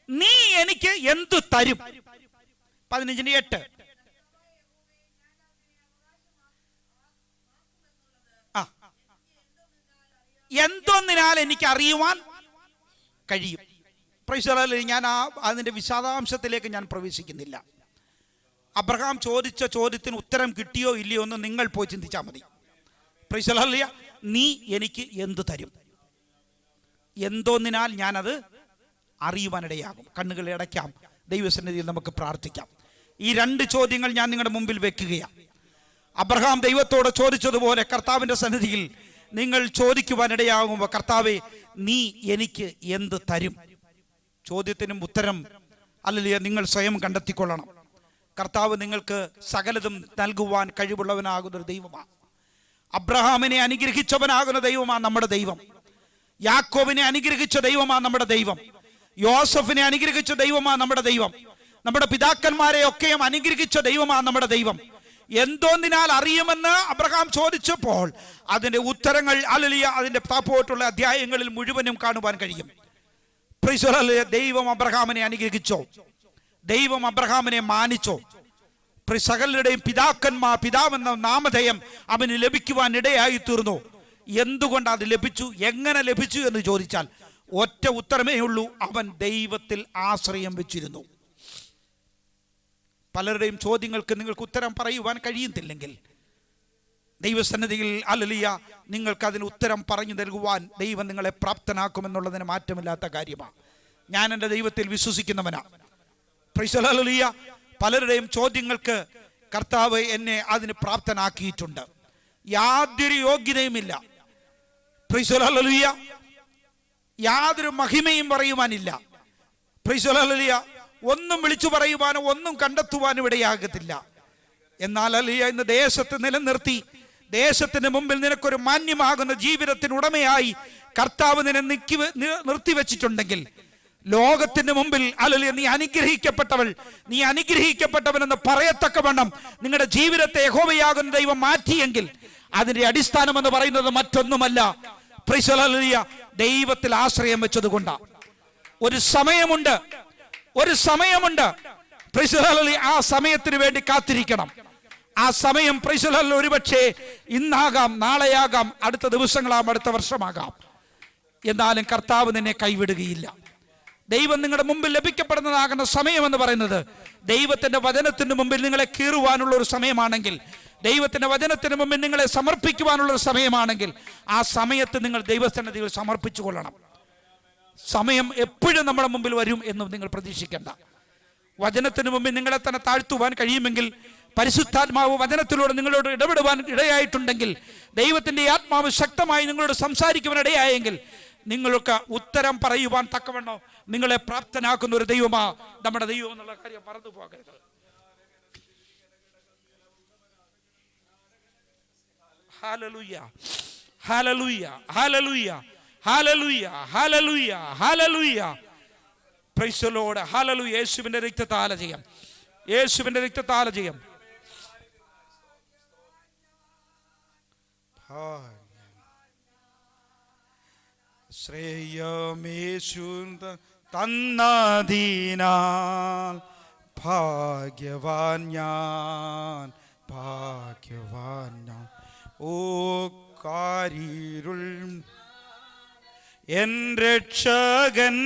നീ എനിക്ക് എന്തു തരും? 15:8. എന്തൊന്നിനാൽ എനിക്ക് അറിയുവാൻ കഴിയും. ഞാൻ അതിന്റെ വിശദാംശത്തിലേക്ക് ഞാൻ പ്രവേശിക്കുന്നില്ല. അബ്രഹാം ചോദിച്ച ചോദ്യത്തിന് ഉത്തരം കിട്ടിയോ ഇല്ലയോ എന്ന് നിങ്ങൾ പോയി ചിന്തിച്ചാൽ മതി. Price the Lord. നീ എനിക്ക് എന്ത് തരും? എന്തോന്നിനാൽ ഞാനത് അറിയുവാനിടയാകും. കണ്ണുകളെ അടയ്ക്കാം, ദൈവസന്നിധിയിൽ നമുക്ക് പ്രാർത്ഥിക്കാം. ഈ 2 ചോദ്യങ്ങൾ ഞാൻ നിങ്ങളുടെ മുമ്പിൽ വെക്കുകയാണ്. അബ്രഹാം ദൈവത്തോട് ചോദിച്ചതുപോലെ കർത്താവിൻ്റെ സന്നിധിയിൽ നിങ്ങൾ ചോദിക്കുവാനിടയാകുമ്പോൾ, കർത്താവേ, നീ എനിക്ക് എന്ത് തരും? ചോദ്യത്തിനും ഉത്തരം അല്ലെങ്കിൽ നിങ്ങൾ സ്വയം കണ്ടെത്തിക്കൊള്ളണം. കർത്താവ് നിങ്ങൾക്ക് സകലതും നൽകുവാൻ കഴിവുള്ളവനാകുന്നൊരു ദൈവമാണ്. അബ്രഹാമിനെ അനുഗ്രഹിച്ചവനാകുന്ന ദൈവമാണ് നമ്മുടെ ദൈവം. യാക്കോബിനെ അനുഗ്രഹിച്ച ദൈവമാണ് നമ്മുടെ ദൈവം. യോസഫിനെ അനുഗ്രഹിച്ച ദൈവമാണ് നമ്മുടെ ദൈവം. നമ്മുടെ പിതാക്കന്മാരെ ഒക്കെയും അനുഗ്രഹിച്ച ദൈവമാണ് നമ്മുടെ ദൈവം. എന്തോന്നിനാൽ അറിയുമെന്ന് അബ്രഹാം ചോദിച്ചപ്പോൾ അതിന്റെ ഉത്തരങ്ങൾ അതിന്റെ താപ്പോട്ടുള്ള അധ്യായങ്ങളിൽ മുഴുവനും കാണുവാൻ കഴിയും. ദൈവം അബ്രഹാമിനെ അനുഗ്രഹിച്ചോ? ദൈവം അബ്രഹാമിനെ മാനിച്ചോ? സകലരുടെയും പിതാവെന്ന നാമധേയം അവന് ലഭിക്കുവാൻ ഇടയായി തീർന്നു. എന്തുകൊണ്ട് അത് ലഭിച്ചു, എങ്ങനെ ലഭിച്ചു എന്ന് ചോദിച്ചാൽ ഒറ്റ ഉത്തരമേ ഉള്ളൂ: അവൻ ദൈവത്തിൽ ആശ്രയം വെച്ചിരുന്നു. പലരുടെയും ചോദ്യങ്ങൾക്ക് നിങ്ങൾക്ക് ഉത്തരം പറയുവാൻ കഴിയുന്നില്ലെങ്കിൽ ദൈവസന്നിധിയിൽ നിങ്ങൾക്ക് അതിന് ഉത്തരം പറഞ്ഞു നൽകുവാൻ ദൈവം നിങ്ങളെ പ്രാപ്തനാക്കുമെന്നുള്ളതിന് മാറ്റമില്ലാത്ത കാര്യമാണ്. ഞാൻ എൻ്റെ ദൈവത്തിൽ വിശ്വസിക്കുന്നവനാണ്. Price the Lord. പലരുടെയും ചോദ്യങ്ങൾക്ക് കർത്താവ് എന്നെ അതിന് പ്രാപ്തനാക്കിയിട്ടുണ്ട്. യാതൊരു യോഗ്യതയുമില്ല. Price the Lord. യാതൊരു മഹിമയും പറയുവാനില്ല. Price the Lord. ഒന്നും വിളിച്ചു പറയുവാനോ ഒന്നും കണ്ടെത്തുവാനും ഇടയാകത്തില്ല. എന്നാൽ ഇന്ന് ദേശത്ത് നിലനിർത്തി ദേശത്തിന് മുമ്പിൽ നിനക്കൊരു മാന്യമാകുന്ന ജീവിതത്തിന് ഉടമയായി കർത്താവ് നിന്നെ നിർത്തിവെച്ചിട്ടുണ്ടെങ്കിൽ, ലോകത്തിന് മുമ്പിൽ നീ അനുഗ്രഹിക്കപ്പെട്ടവൾ, നീ അനുഗ്രഹിക്കപ്പെട്ടവനെന്ന് പറയത്തക്കവണ്ണം നിങ്ങളുടെ ജീവിതത്തെ യഹോവയാകുന്ന ദൈവം മാറ്റിയെങ്കിൽ അതിന്റെ അടിസ്ഥാനം എന്ന് പറയുന്നത് മറ്റൊന്നുമല്ല, പ്രൈസ് ദി ലോർഡ്, ദൈവത്തിൽ ആശ്രയം വെച്ചതുകൊണ്ടാണ്. ഒരു സമയമുണ്ട്. Price the Lord. ആ സമയത്തിന് വേണ്ടി കാത്തിരിക്കണം. ആ സമയം പ്രൈസ് ദി ലോർഡ് ഒരുപക്ഷേ ഇന്നാകാം, നാളെയാകാം, അടുത്ത ദിവസങ്ങളാകാം, അടുത്ത വർഷമാകാം. എന്നാലും കർത്താവ് നിന്നെ കൈവിടുകയില്ല. ദൈവം നിങ്ങളുടെ മുമ്പിൽ ലഭിക്കപ്പെടുന്നതാകുന്ന സമയം എന്ന് പറയുന്നത് ദൈവത്തിന്റെ വചനത്തിന് മുമ്പിൽ നിങ്ങളെ കീറുവാനുള്ള ഒരു സമയമാണെങ്കിൽ, ദൈവത്തിന്റെ വചനത്തിന് മുമ്പിൽ നിങ്ങളെ സമർപ്പിക്കുവാനുള്ള ഒരു സമയമാണെങ്കിൽ, ആ സമയത്ത് നിങ്ങൾ ദൈവസന്നിധിയിൽ സമർപ്പിച്ചു കൊള്ളണം. സമയം എപ്പോഴും നമ്മുടെ മുമ്പിൽ വരും എന്ന് നിങ്ങൾ പ്രതീക്ഷിക്കേണ്ട. വചനത്തിന് മുമ്പിൽ നിങ്ങളെ തന്നെ താഴ്ത്തുവാൻ കഴിയുമെങ്കിൽ, പരിശുദ്ധാത്മാവ് വചനത്തിലൂടെ നിങ്ങളോട് ഇടപെടുവാൻ ഇടയായിട്ടുണ്ടെങ്കിൽ, ദൈവത്തിന്റെ ആത്മാവ് ശക്തമായി നിങ്ങളോട് സംസാരിക്കുവാൻ ഇടയായെങ്കിൽ, നിങ്ങൾക്ക് ഉത്തരം പറയുവാൻ തക്കവണ്ണം നിങ്ങളെ പ്രാപ്തനാക്കുന്ന ഒരു ദൈവമാ നമ്മുടെ ദൈവം എന്നുള്ള കാര്യം മറന്നു പോകരുത്. Hallelujah, hallelujah, hallelujah, hallelujah, hallelujah, hallelujah. Praise the Lord. Hallelujah. യേശുവിന്റെ രക്തത്താൽ ജയം, യേശുവിന്റെ രക്തത്താൽ ജയം. ശ്രേയമേശു തന്നതിനാൽ ഭാഗ്യവാൻ ഞാൻ, ഭാഗ്യവാൻ ഞാൻ. ഓ കാരിരുൾ എൻ രക്ഷകൻ